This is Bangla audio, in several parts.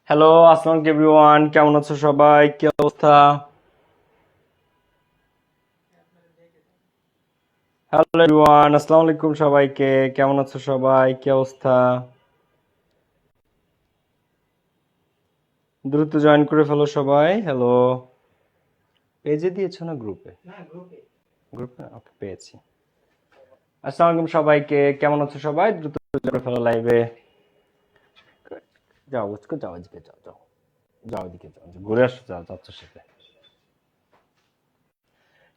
হ্যালো, আসসালামু আলাইকুম এভরিওয়ান, কেমন আছো সবাই? কি অবস্থা? হ্যালো এভরিওয়ান, আসসালামু আলাইকুম সবাইকে, কেমন আছো সবাই? কি অবস্থা? দ্রুত জয়েন করে ফেলো সবাই। হ্যালো, পেজে দিয়েছো না গ্রুপে? গ্রুপে, ওকে, পেয়েছি। আসসালামু আলাইকুম সবাইকে, কেমন আছো সবাই? দ্রুত জয়েন করে ফেলো লাইভে। যাও, উচকো যাও, এদিকে যাও, যাও যাও, এদিকে যাও, ঘুরে আসো, যাও, যাচ্ছ সাথে।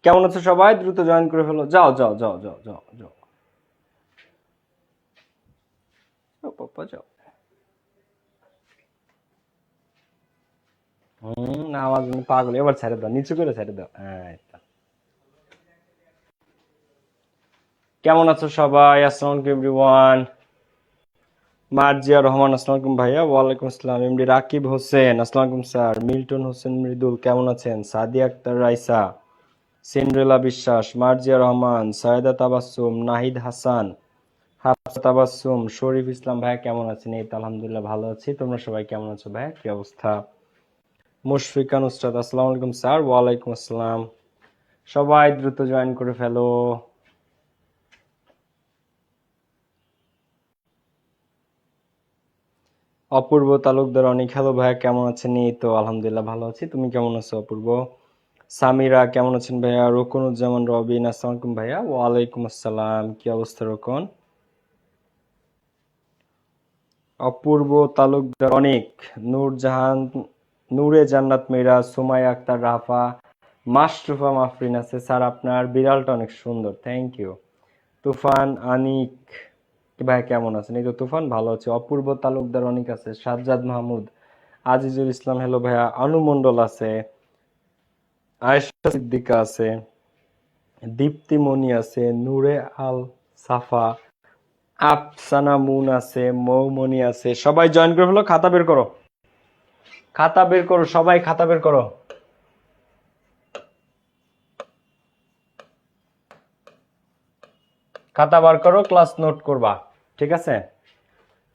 কেমন আছো সবাই? দ্রুত জয়েন করে ফেলো, যাও যাও যাও যাও যাও যাও যাও, পাপা যাও। না, আমার জন্য পাগল, এবার ছেড়ে দাও, নিচু করে ছেড়ে দাও, হ্যাঁ, এই তো। কেমন আছো সবাই? আসসালামু আলাইকুম এভরিওয়ান। মার্জিয়া রহমান, আসসালামু আলাইকুম ভাইয়া। ওয়ালাইকুম আসসালাম। এমডি রাকিব হোসেন, আসসালামু আলাইকুম স্যার। মিল্টন হোসেন মৃদুল, কেমন আছেন? সাদিয়া আক্তার রাইসা, সিন্ড্রেলা বিশ্বাস, মার্জিয়া রহমান, সায়েদা তাবাসসুম, নাহিদ হাসান, হাফসা তাবাসসুম, শরীফ ইসলাম ভাইয়া কেমন আছেন? এই তো আলহামদুলিল্লাহ ভালো আছি। তোমরা সবাই কেমন আছো ভাইয়া? কি অবস্থা? মুশফিকান উস্তাদ, আসসালামু আলাইকুম স্যার। ওয়ালাইকুম আসসালাম। সবাই দ্রুত জয়েন করে ফেলো। অপূর্ব তালুকদার অনেক, হ্যালো ভাইয়া, কেমন আছেন? এই তো আলহামদুলিল্লাহ ভালো আছি। তুমি কেমন আছো অপূর্ব? সামিরা কেমন আছেন ভাইয়া? রকুনুজ্জামান রবিন, আসসালামু আলাইকুম ভাইয়া। ওয়ালাইকুম আসসালাম। কি অবস্থা রকন? অপূর্ব তালুকদার অনেক, নূরজাহান, নূরে জান্নাত মীরা, সুমাইয়া আক্তার রাফা, মাশরুফা মাফরিন আছে। স্যার আপনার বিড়ালটা অনেক সুন্দর, থ্যাংক ইউ। তুফান আনিক ভাই কেমন আছেন? এই তো তুফান ভালো আছে। অপূর্ব তালুকদার অনেক আছে, সাজ্জাদ মাহমুদ, আজিজুল ইসলাম, হ্যালো ভাইয়া। আনু মন্ডল আছে, আয়েশা সিদ্দিকা আছে, দীপ্তি মনি আছে, নূরে আল সাফা, আফসানা মুন আছে, মৌমনি আছে। সবাই জয়েন করে ফেলো, খাতা বের করো, খাতা বের করো, সবাই খাতা বের করো, খাতা বার করো, ক্লাস নোট করবা, ঠিক আছে?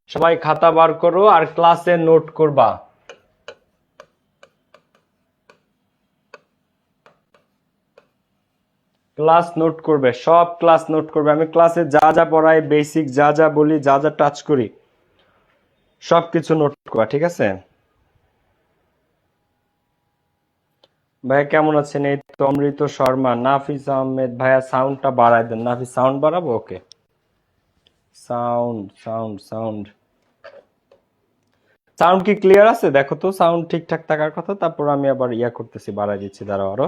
সবাই খাতা বার করো আর ক্লাসে নোট করবা। ক্লাস নোট করবে, সব ক্লাস নোট করবে। আমি ক্লাসে যা যা পড়াই, বেসিক যা যা বলি, যা যা টাচ করি, সবকিছু নোট করবা, ঠিক আছে? ভাইয়া কেমন আছেন? এই তো অমৃত শর্মা, নাফিস আহমেদ ভাইয়া সাউন্ডটা বাড়ায় দেন। নাফিস সাউন্ড বাড়াবো, ওকে। সাউন্ড সাউন্ড সাউন্ড সাউন্ড কি ক্লিয়ার আছে? দেখো তো, সাউন্ড ঠিকঠাক থাকার কথা। তারপর আমি আবার ইয়া করতেছি, বাড়াই দিচ্ছি, দাঁড়াও আরো।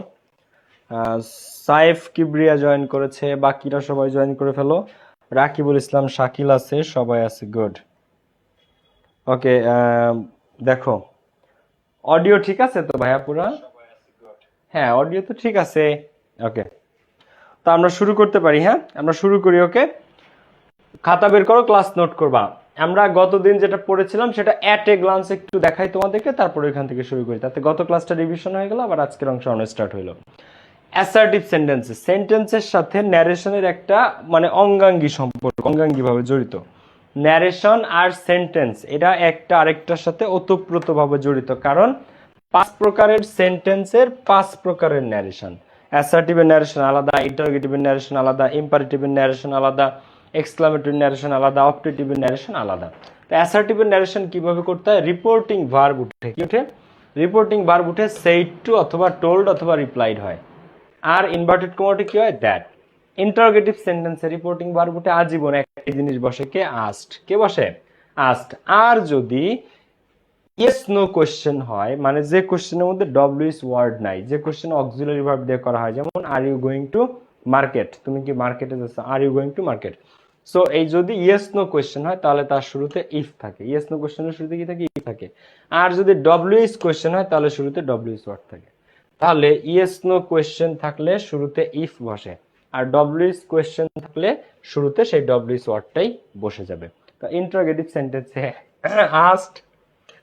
সাইফ কিবরিয়া জয়েন করেছে, বাকিরা সবাই জয়েন করে ফেলো। রাকিবুল ইসলাম, শাকিল আছে, সবাই আছে, গুড। ওকে, দেখো, অডিও ঠিক আছে তো ভাইয়া পুরা? হ্যাঁ, অডিও তো ঠিক আছে। ওকে, তো আমরা শুরু করতে পারি। হ্যাঁ, আমরা শুরু করি, ওকে। খাতা বের করো, ক্লাস নোট করবা। আমরা গতদিন যেটা পড়েছিলাম সেটা অ্যাট এ গ্লান্স একটু দেখাই তোমাদেরকে, তারপর ওইখান থেকে শুরু করি। তাতে গত ক্লাসটা রিভিশন হয়ে গেল, আবার আজকের অংশ স্টার্ট হইলো। অ্যাসার্টিভ সেন্টেন্সেস, সেন্টেন্সের সাথে ন্যারেশনের একটা মানে অঙ্গাঙ্গী সম্পর্ক, অঙ্গাঙ্গী ভাবে জড়িত। ন্যারেশন আর সেন্টেন্স এটা একটা আরেকটার সাথে ওতপ্রোতভাবে জড়িত, কারণ 5 প্রকারের সেন্টেন্সের 5 প্রকারের ন্যারেশন। অ্যাসার্টিভের ন্যারেশন আলাদা, ইন্টারোগেটিভের ন্যারেশন আলাদা, ইম্পারেটিভের ন্যারেশন আলাদা, এক্সক্লামেটরি ন্যারেশন আলাদা, অপটেটিভের ন্যারেশন আলাদা। তো অ্যাসার্টিভের ন্যারেশন কিভাবে করতে হয়? রিপোর্টিং ভার্ব উঠে, কি উঠে? রিপোর্টিং ভার্ব উঠে সেইড টু অথবা টোল্ড অথবা রিপ্লাইড হয়। আর ইনভার্টেড কমাটি কি হয়? দ্যাট। ইন্টারোগেটিভ সেন্টেন্সে রিপোর্টিং ভার্ব উঠে আজীবন একটা জিনিস বসে, কে? আস্কড। কে বসে? আস্কড। আর যদি ইয়েস নো কোশ্চেন হয়, মানে যে কোশ্চেনের মধ্যে ডব্লিউএস ওয়ার্ড নাই, যে কোশ্চেন অক্সিলারি ভার্ব দিয়ে করা হয়, যেমন are you going to market, তুমি কি মার্কেটে যাচ্ছ? Are you going to market. So এই যদি ইয়েস নো কোশ্চেন হয় তাহলে তার শুরুতে ইফ থাকে। ইয়েস নো কোশ্চেনের শুরুতে কি থাকে? ইফ থাকে। আর যদি ডব্লিউএস কোশ্চেন হয় তাহলে শুরুতে ডব্লিউএস ওয়ার্ড থাকে। তাহলে ইয়েস নো কোয়েশ্চেন থাকলে শুরুতে ইফ বসে, আর ডব্লিউএস কোয়েশ্চেন থাকলে শুরুতে সেই ডব্লিউএস ওয়ার্ডটাই বসে যাবে। তো ইন্টারোগেটিভ সেন্টেন্সে আস্কড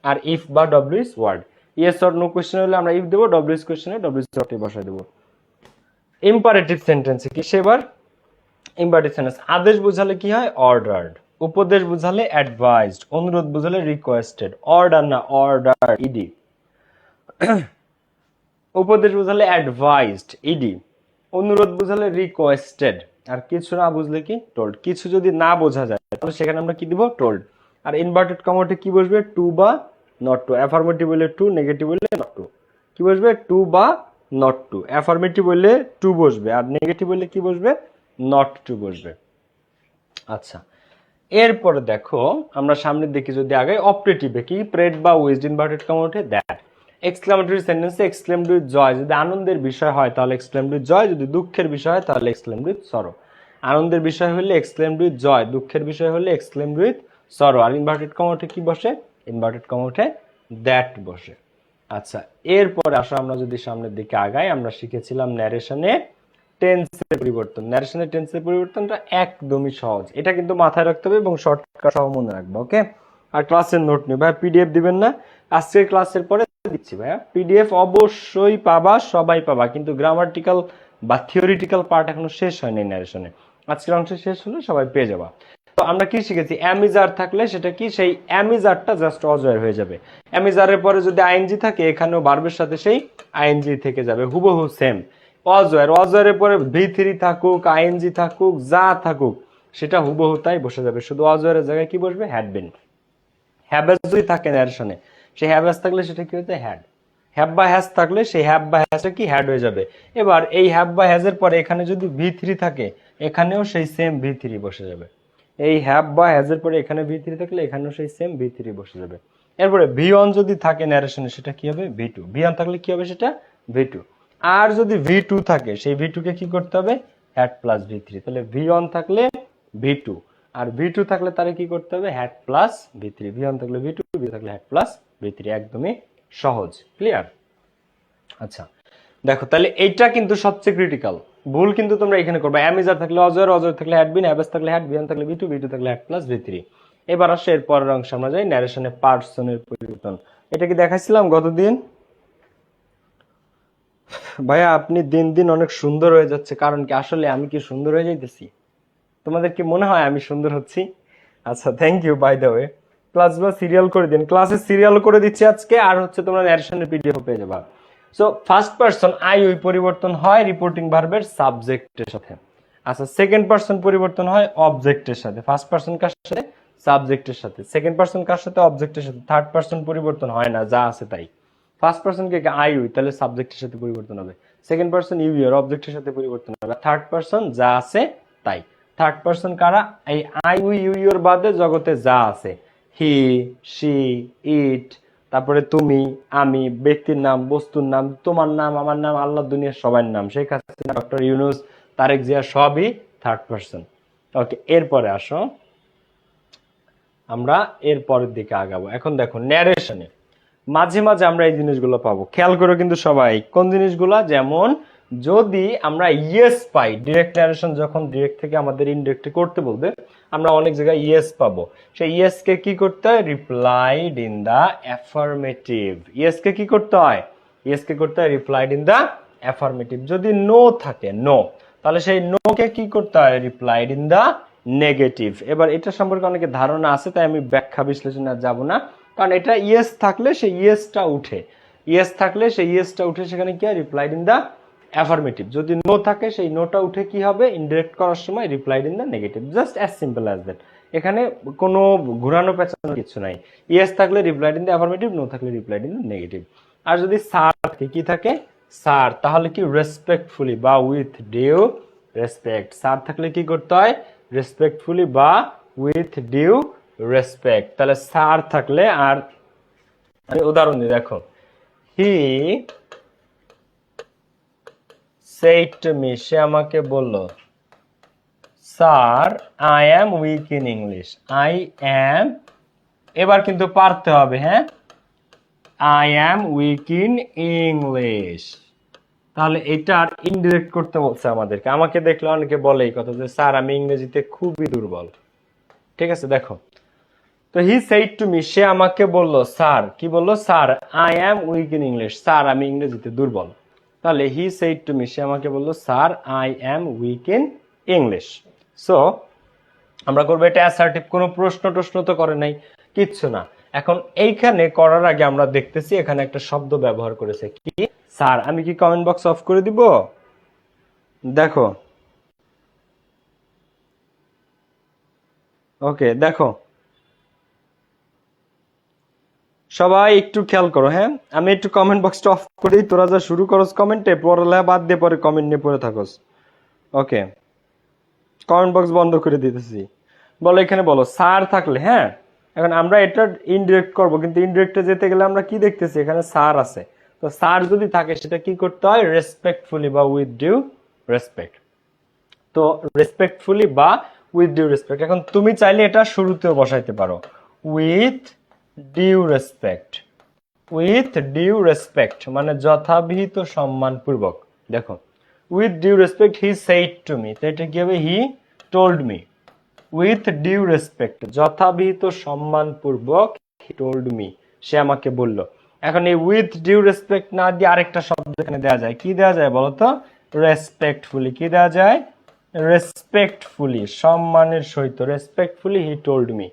আর ইফ বা WH word. Yes or no question হলে আমরা ইফ দেবো, ডব্লিউএস কোয়েশ্চেনে ডব্লিউএস ওয়ার্ডটাই বসাই দেবো। ইম্পারেটিভ সেন্টেন্সে কি সেবার? ইম্পারেটিভ সেন্টেন্স আদেশ বোঝালে কি হয়? অর্ডার্ড। উপদেশ বুঝালে অ্যাডভাইসড, অনুরোধ বুঝালে রিকোয়েস্টেড, অর্ডার না অর্ডার ইডি, উপদেশ বুঝালে অ্যাডভাইসড ইডি, অনুরোধ বুঝালে রিকোয়েস্টেড, আর কিছু না বুঝলে কি টোল্ড। কিছু যদি না বোঝা যায় তাহলে সেখানে আমরা কি দিব টোল্ড। আর ইনভার্টেড কমাতে কি বসবে টু বা নট টু, অ্যাফার্মেটিভ বললে টু, নেগেটিভ বললে নট টু। কি বসবে টু বা নট টু, অ্যাফার্মেটিভ বললে টু বসবে আর নেগেটিভ বললে কি বসবে নট টু বসবে। আচ্ছা, এরপরে দেখো আমরা সামনের দিকে যদি আগে অপারেটিভে কি প্রেড বা উইজড ইনভার্টেড কমা ওঠে দ্যাট। এক্সক্লেমেটরি সেন্টেন্সে এক্সক্লেমড উইথ জয়, যদি আনন্দের বিষয় হয় তাহলে এক্সক্লেমড উইথ জয়, যদি দুঃখের বিষয় হয় তাহলে এক্সক্লেমড উইথ সরো। আনন্দের বিষয় হলে এক্সক্লেমড উইথ জয়, দুঃখের বিষয় হলে exclaimed with sorrow. R inverted comma ওঠে কি বসে, ইনভার্টেড কমা ওঠে দ্যাট বসে। আচ্ছা, এরপরে আসো আমরা যদি সামনের দিকে আগাই, আমরা শিখেছিলাম ন্যারেশনে টেন্সের পরিবর্তন। ন্যারেশনের টেন্সের পরিবর্তনটা একদমই সহজ, এটা কিন্তু মাথায় রাখতে হবে এবং শর্টকাট সহ মনে রাখবো। ওকে, আর ক্লাসের নোট নিয়ে ভাই পিডিএফ দিবেন না, আজকের ক্লাসের পরে দিচ্ছি ভাইয়া পিডিএফ অবশ্যই পাবা, সবাই পাবা, কিন্তু গ্রামাটিক্যাল বা থিওরিটিক্যাল পার্ট এখনো শেষ হয়নি ন্যারেশনে, আজকের অংশ শেষ হলে সবাই পেয়ে যাবা। তো আমরা কি শিখেছি, অ্যামিজার থাকলে সেটা কি সেই অ্যামিজারটা জাস্ট অজয়ের হয়ে যাবে। অ্যামিজারের পরে যদি আইএনজি থাকে এখানেও ভার্বের সাথে সেই আইএনজি থেকে যাবে, হুবহু সেম। অজয়ের, অজয়ের পরে ভি3 থাকুক, আইএনজি থাকুক, যা থাকুক সেটা হুবহু তাই বসে যাবে, শুধু অজয়ের জায়গায় কি বসবে হ্যাড বিন। হ্যাভেজ যদি থাকে ন্যারেশনে, সেই হ্যাভেজ থাকলে সেটা কি হতে হ্যাড। হ্যাভ বা হ্যাজ থাকলে সেই হ্যাভ বা হ্যাজটা কি হ্যাড হয়ে যাবে। এবার এই হ্যাভ বা হ্যাজের পরে এখানে যদি ভি3 থাকে এখানেও সেই সেম ভি3 বসে যাবে। এই হ্যাভ বা হ্যাজের পরে এখানে ভি3 থাকলে এখানেও সেই সেম ভি3 বসে যাবে। এরপরে ভি1 যদি থাকে ন্যারেশনে সেটা কি হবে ভি2, ভি1 থাকলে কি হবে সেটা ভি2। আর যদি ভি2 থাকে সেই ভি2 কে কি করতে হবে হ্যাড প্লাস ভি3, তাহলে ভি1 থাকলে ভি2 আর ভি2 থাকলে তারে কি করতে হবে হ্যাড প্লাস ভি3, ভি1 থাকলে ভি2, ভি থাকলে হ্যাড প্লাস ভি3, একদমই সহজ, ক্লিয়ার। আচ্ছা দেখো তাহলে এইটা কিন্তু সবচেয়ে ক্রিটিক্যাল, ভুল কিন্তু তোমরা এখানে করবে। অ্যামিজার থাকলে অজয়ের, অজয়ের থাকলে হ্যাড বিন, হ্যাভেজ থাকলে হ্যাড, ভি1 থাকলে ভি2, ভি2 থাকলে হ্যাড প্লাস ভি3। এবার আসে এর পরের অংশ আমরা যাই, ন্যারেশনে পার্সনের পরিবর্তন। এটা কি দেখাইছিলাম গতদিন? ভাইয়া আপনি দিন দিন অনেক সুন্দর হয়ে যাচ্ছে, কারণ কি আসলে আমি কি সুন্দর হয়ে যাইতেছি? তোমাদের কি মনে হয় আমি সুন্দর হচ্ছি? আচ্ছা thank you by the way. ক্লাসগুলো সিরিয়াল করে দিন, ক্লাসে সিরিয়াল করে দিচ্ছি আজকে, আর হচ্ছে তোমরা ন্যারেশনের পিডিএফ পেয়ে যাবা। সো ফার্স্ট পারসন আই ওই পরিবর্তন হয় রিপোর্টিং ভার্বের সাবজেক্টের সাথে। আচ্ছা সেকেন্ড পারসন পরিবর্তন হয় অবজেক্টের সাথে। ফার্স্ট পারসন কার সাথে সাবজেক্টের সাথে, সেকেন্ড পারসন কার সাথে অবজেক্টের সাথে। থার্ড পারসন পরিবর্তন হয় না, যা আছে তাই। First person K I we, তাহলে সাবজেক্টের সাথে পরিবর্তন হবে। সেকেন্ড পারসন ইউ ইউর, অবজেক্টের সাথে পরিবর্তন হবে। থার্ড পারসন যা আছে তাই। থার্ড পারসন কারা, এই আই উই ইউ ইউর বাদে জগতে যা আছে, হি শি ইট, তারপরে তুমি আমি, ব্যক্তির নাম, বস্তুর নাম, তোমার নাম, আমার নাম, আল্লাহ, দুনিয়ার সবার নাম, শেখ হাসিনা, ডক্টর ইউনুস, তারেক জিয়া, সবই থার্ড পারসন। ওকে, এরপরে আসো আমরা এর পরের দিকে আগাবো। এখন দেখো ন্যারেশনে মাঝে মাঝে আমরা এই জিনিসগুলো পাবো, খেয়াল করো কিন্তু সবাই। কোন জিনিসগুলা, যেমন যদি আমরা ইয়েস পাই, ডিরেক্ট ন্যারেশন যখন ডিরেক্ট থেকে আমাদের ইনডিরেক্টে করতে বলবে, আমরা অনেক জায়গায় ইয়েস পাবো। সেই ইয়েস কে কি করতে হয়, replied in the affirmative. Yes কে কি করতে হয়, ইয়েস কে করতে হয় রিপ্লাইড ইন দা অ্যাফার্মেটিভ। যদি নো থাকে, নো, তাহলে সেই নো কে কি করতে হয়, রিপ্লাইড ইন দা নেগেটিভ। এবার এটা সম্পর্কে অনেকে ধারণা আছে, তাই আমি ব্যাখ্যা বিশ্লেষণে আর যাবো না, কারণ এটা ইয়েস থাকলে সেই ইয়েসটা উঠে, ইয়েস থাকলে সেই ইয়েসটা উঠে সেখানে কি হয়, রিপ্লাইড ইন দা অ্যাফার্মেটিভ। যদি নো থাকে সেই নোটা উঠে কি হবে, ইনডিরেক্ট করার সময় replied in the negative. Just as simple as that, এখানে কোনো ঘুরানো পেঁচানো কিছু নাই। ইয়েস থাকলে replied in the affirmative, no থাকলে রিপ্লাইড ইন দা নেগেটিভ। আর যদি স্যার থাকে, কি থাকে স্যার, তাহলে কি রেসপেক্টফুলি বা উইথ ডিউ রেসপেক্ট। স্যার থাকলে কি করতে হয়, রেসপেক্টফুলি বা উইথ ডিউ রেসপেক্ট। তাহলে স্যার থাকলে, আর আমি উদাহরণ দিই, দেখো হি said to me, সে আমাকে বলল, sir I am weak in English, I am, এবার কিন্তু পারতে হবে, হ্যাঁ, I am weak in English. তাহলে এটা ইনডিরেক্ট করতে বলছে আমাদেরকে। আমাকে দেখলে অনেকে বলে এই কথা যে স্যার আমি ইংরেজিতে খুবই দুর্বল, ঠিক আছে। দেখো তো হি সেইড টু মি, সে আমাকে বলল, স্যার কি বললো, sir I am weak in English, sir আমি ইংরেজিতে দুর্বল। তাহলে হি সেইড টু মি, সে আমাকে বলল, sir I am weak in English. So আমরা করবো এটা অ্যাসার্টিভ, কোনো প্রশ্ন টশ্ন তো করে নাই, কিচ্ছু না। এখন এইখানে করার আগে আমরা দেখতেছি এখানে একটা শব্দ ব্যবহার করেছে কি, স্যার। আমি কি কমেন্ট বক্স অফ করে দিব? দেখো, ওকে, দেখো সবাই একটু খেয়াল করো, হ্যাঁ। আমি একটু কমেন্ট বক্সটা অফ করে দিই, তোরা যা শুরু করস কমেন্টে, পড়ালেখা বাদ দিয়ে পরে কমেন্ট নিয়ে পড়ে থাকস। ওকে, কমেন্ট বক্স বন্ধ করে দিতেছি। বলো, এখানে বলো স্যার থাকলে, হ্যাঁ। এখন আমরা এটা ইনডিরেক্ট করব, কিন্তু ইনডিরেক্টে যেতে গেলে আমরা কি দেখতেছি, এখানে স্যার আছে। তো স্যার যদি থাকে সেটা কি করতে হয়, রেসপেক্টফুলি বা উইথ ডিউ রেসপেক্ট। তো রেসপেক্টফুলি বা উইথ ডিউ রেসপেক্ট। এখন তুমি চাইলে এটা শুরুতেও বসাইতে পারো, with due respect. With due respect মানে যথাবিহিত সম্মানপূর্বক। দেখো, with due respect he said to me, তো এটা কি হবে, he told me. With due respect যথাবিহিত সম্মানপূর্বক, হি টোল্ড মি সে আমাকে বলল। এখন এই উইথ ডিউ রেসপেক্ট না দিয়ে আরেকটা শব্দ এখানে দেওয়া যায়, কি দেওয়া যায় বলতো, রেসপেক্টফুলি। কি দেওয়া যায়, রেসপেক্টফুলি, সম্মানের সহিত। রেসপেক্টফুলি হি টোল্ড মি,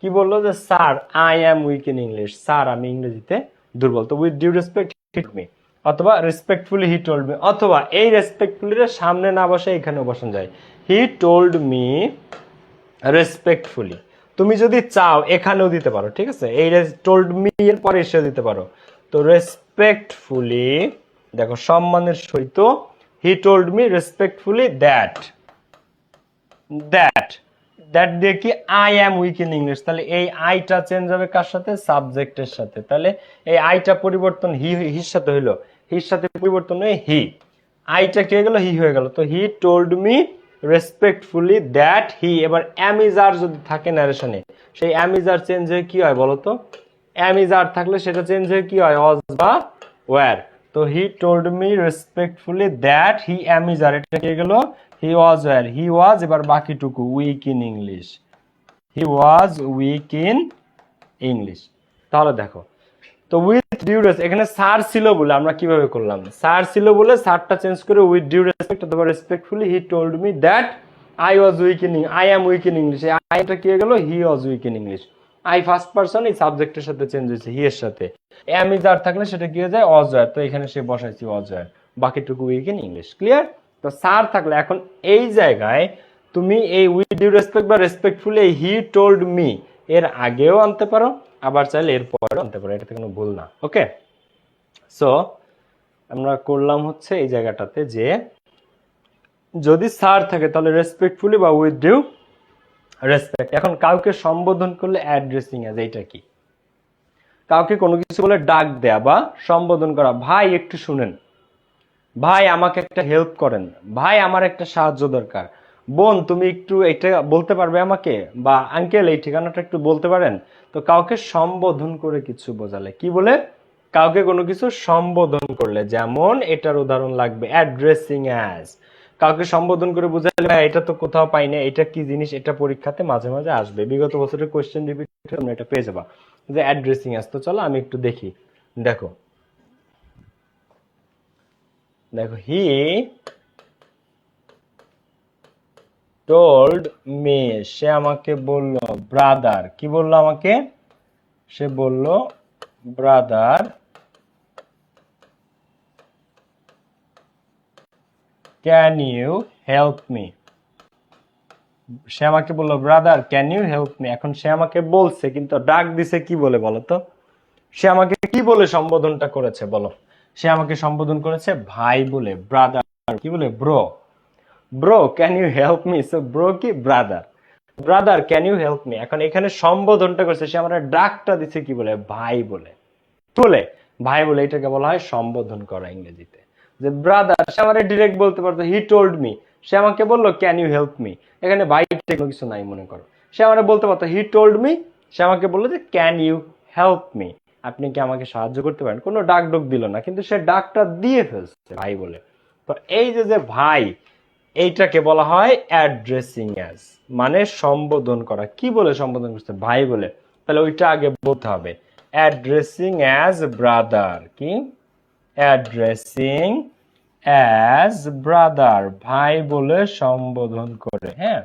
কি বললো, যে sir I am weak in English, sir আমি ইংরেজিতে দুর্বল। তো with due respect he told me, অথবা রেসপেক্টফুলি হি টোল্ড মি, অথবা এই রেসপেক্টফুলির সামনে না বসে এখানেও বসানো যায়, হি টোল্ড মি রেসপেক্টফুলি। তুমি যদি চাও এখানেও দিতে পারো, ঠিক আছে, এই টোল্ড মি এর পরে এসে দিতে পারো। তো রেসপেক্টফুলি, দেখো সম্মানের সহিত, he told me respectfully that, that, that দিয়ে কি, I am weak in English. তাহলে এই আইটা চেঞ্জ হবে কার সাথে, সাবজেক্টের সাথে। তাহলে এই আইটা পরিবর্তন হির সাথে হইলো, হির সাথে পরিবর্তন হয়ে হি, আইটা কি হয়ে গেল, হি হয়ে গেল। তো he told me respectfully that he, এবার অ্যামিজার যদি থাকে ন্যারেশনে, সেই অ্যামিজার চেঞ্জ হয়ে কি হয় বলতো, অ্যামিজার থাকলে সেটা চেঞ্জ হয়ে কি হয়, অজ বা ওয়্যার। তো he told me respectfully that he am is are, এটা কি গেল, he was wire, he was, এবার বাকিটুকু weak in English, he was weak in English. তাহলে দেখো, তো উইথ ডিউ রেসপেক্ট, এখানে স্যার ছিল বলে আমরা কিভাবে করলাম, স্যার ছিল বলে স্যারটা চেঞ্জ করে উইথ ডিউ রেসপেক্ট অথবা respectfully he told me that I was weak in, I am weak in English, আইটা কি হয়ে গেল, he was weak in English. I first person, এই সাবজেক্টের সাথে চেঞ্জ হয়েছে, হি এর সাথে। এম ইজ আর থাকলে সেটা কি হয়ে যায়, অজয়ার, তো এখানে সে বসাইছি অজয়ার, বাকিটুকু উইক ইন ইংলিশ। ক্লিয়ার? তো স্যার থাকলে এখন এই জায়গায় তুমি এই উইথ ডিউ রেসপেক্ট বা রেসপেক্টফুলি এই হি টোল্ড মি এর আগেও আনতে পারো, আবার চাইলে এর পরেও আনতে পারো, এটাতে কোনো ভুল না। ওকে, সো আমরা করলাম হচ্ছে এই জায়গাটাতে যে যদি স্যার থাকে তাহলে রেসপেক্টফুলি বা উইথ ডিউ রেসপেক্ট। এখন কাউকে সম্বোধন করলে অ্যাড্রেসিং এজ, এইটা কি, কাউকে কোনো কিছু বলে ডাক দেয়া বা সম্বোধন করা, ভাই একটু শুনেন, ভাই আমাকে একটা হেল্প করেন, ভাই আমার একটা সাহায্য দরকার, বোন তুমি একটু এটা বলতে পারবে আমাকে, বা আঙ্কেল এই ঠিকানাটা একটু বলতে পারেন। তো কাউকে সম্বোধন করে কিছু বোঝালে কি বলে, কাউকে কোনো কিছু সম্বোধন করলে, যেমন এটার উদাহরণ লাগবে অ্যাড্রেসিং অ্যাজ। কাউকে সম্বোধন করে বোঝালে, ভাই এটা তো কোথাও পাই না, এটা কি জিনিস, এটা পরীক্ষাতে মাঝে মাঝে আসবে, বিগত বছরের কোশ্চেন রিপিট তোমরা এটা পেয়ে যাবা, যে অ্যাড্রেসিং অ্যাজ। তো চলো আমি একটু দেখি। দেখো, দেখো, হি টোল্ড মি, সে আমাকে বলল, ব্রাদার, কি বললো আমাকে, সে বলল brother can you help me, সে আমাকে বললো brother can you help me. এখন সে আমাকে বলছে, কিন্তু ডাক দিছে কি বলে বলো তো, সে আমাকে কি বলে সম্বোধনটা করেছে বলো, সে আমাকে সম্বোধন করেছে ভাই বলে, ব্রাদার কি বলে, bro, bro can you help me. So bro কি, brother, brother can you help me. এখন এখানে সম্বোধনটা করছে, সে আমার ডাকটা দিছে কি বলে, ভাই বলে, বলে ভাই বলে, এটাকে বলা হয় সম্বোধন করা ইংরেজিতে। যে ব্রাদার, সে আমার ডিরেক্ট বলতে পারতো হি টোল্ড মি, সে আমাকে বললো ক্যান ইউ হেল্প মি, এখানে ভাই কোনো কিছু নাই মনে করো, সে আমার বলতে পারতো হি টোল্ড মি, সে আমাকে বললো যে ক্যান ইউ হেল্প মি, আপনি কি আমাকে সাহায্য করতে পারেন, কোনো ডাক ডোক দিল না, কিন্তু সে ডাকটা দিয়ে ফেলছে ভাই বলে। তো এই যে যে ভাই, এইটাকে বলা হয় অ্যাড্রেসিং অ্যাজ, মানে সম্বোধন করা। কি বলে সম্বোধন করছে, ভাই বলে, তাহলে ওইটা আগে বলতে হবে, অ্যাড্রেসিং অ্যাজ ব্রাদার, কি, অ্যাড্রেসিং অ্যাজ ব্রাদার, ভাই বলে সম্বোধন করে, হ্যাঁ।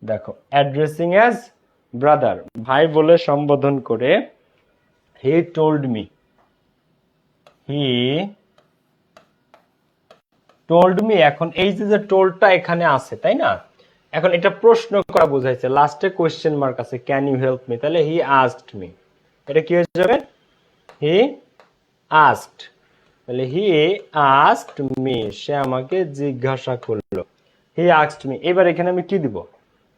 দেখো অ্যাড্রেসিং অ্যাজ ব্রাদার, ভাই বলে সম্বোধন করে। হি টোল্ড মি, হি টোল্ড মি। এখন এই যে টোল্ডটা এখানে আছে তাই না, এখন এটা প্রশ্ন করা বোঝাইছে, লাস্টে কোয়েশ্চেন মার্ক আছে, ক্যান ইউ হেল্প মি, তাহলে হি আস্কড মি, এটা কি হয়ে যাবে, হি আস্কড, তাহলে হি আস্কড মি, সে আমাকে জিজ্ঞাসা করলো, হি আস্কড মি। এবার এখানে আমি কি দিব,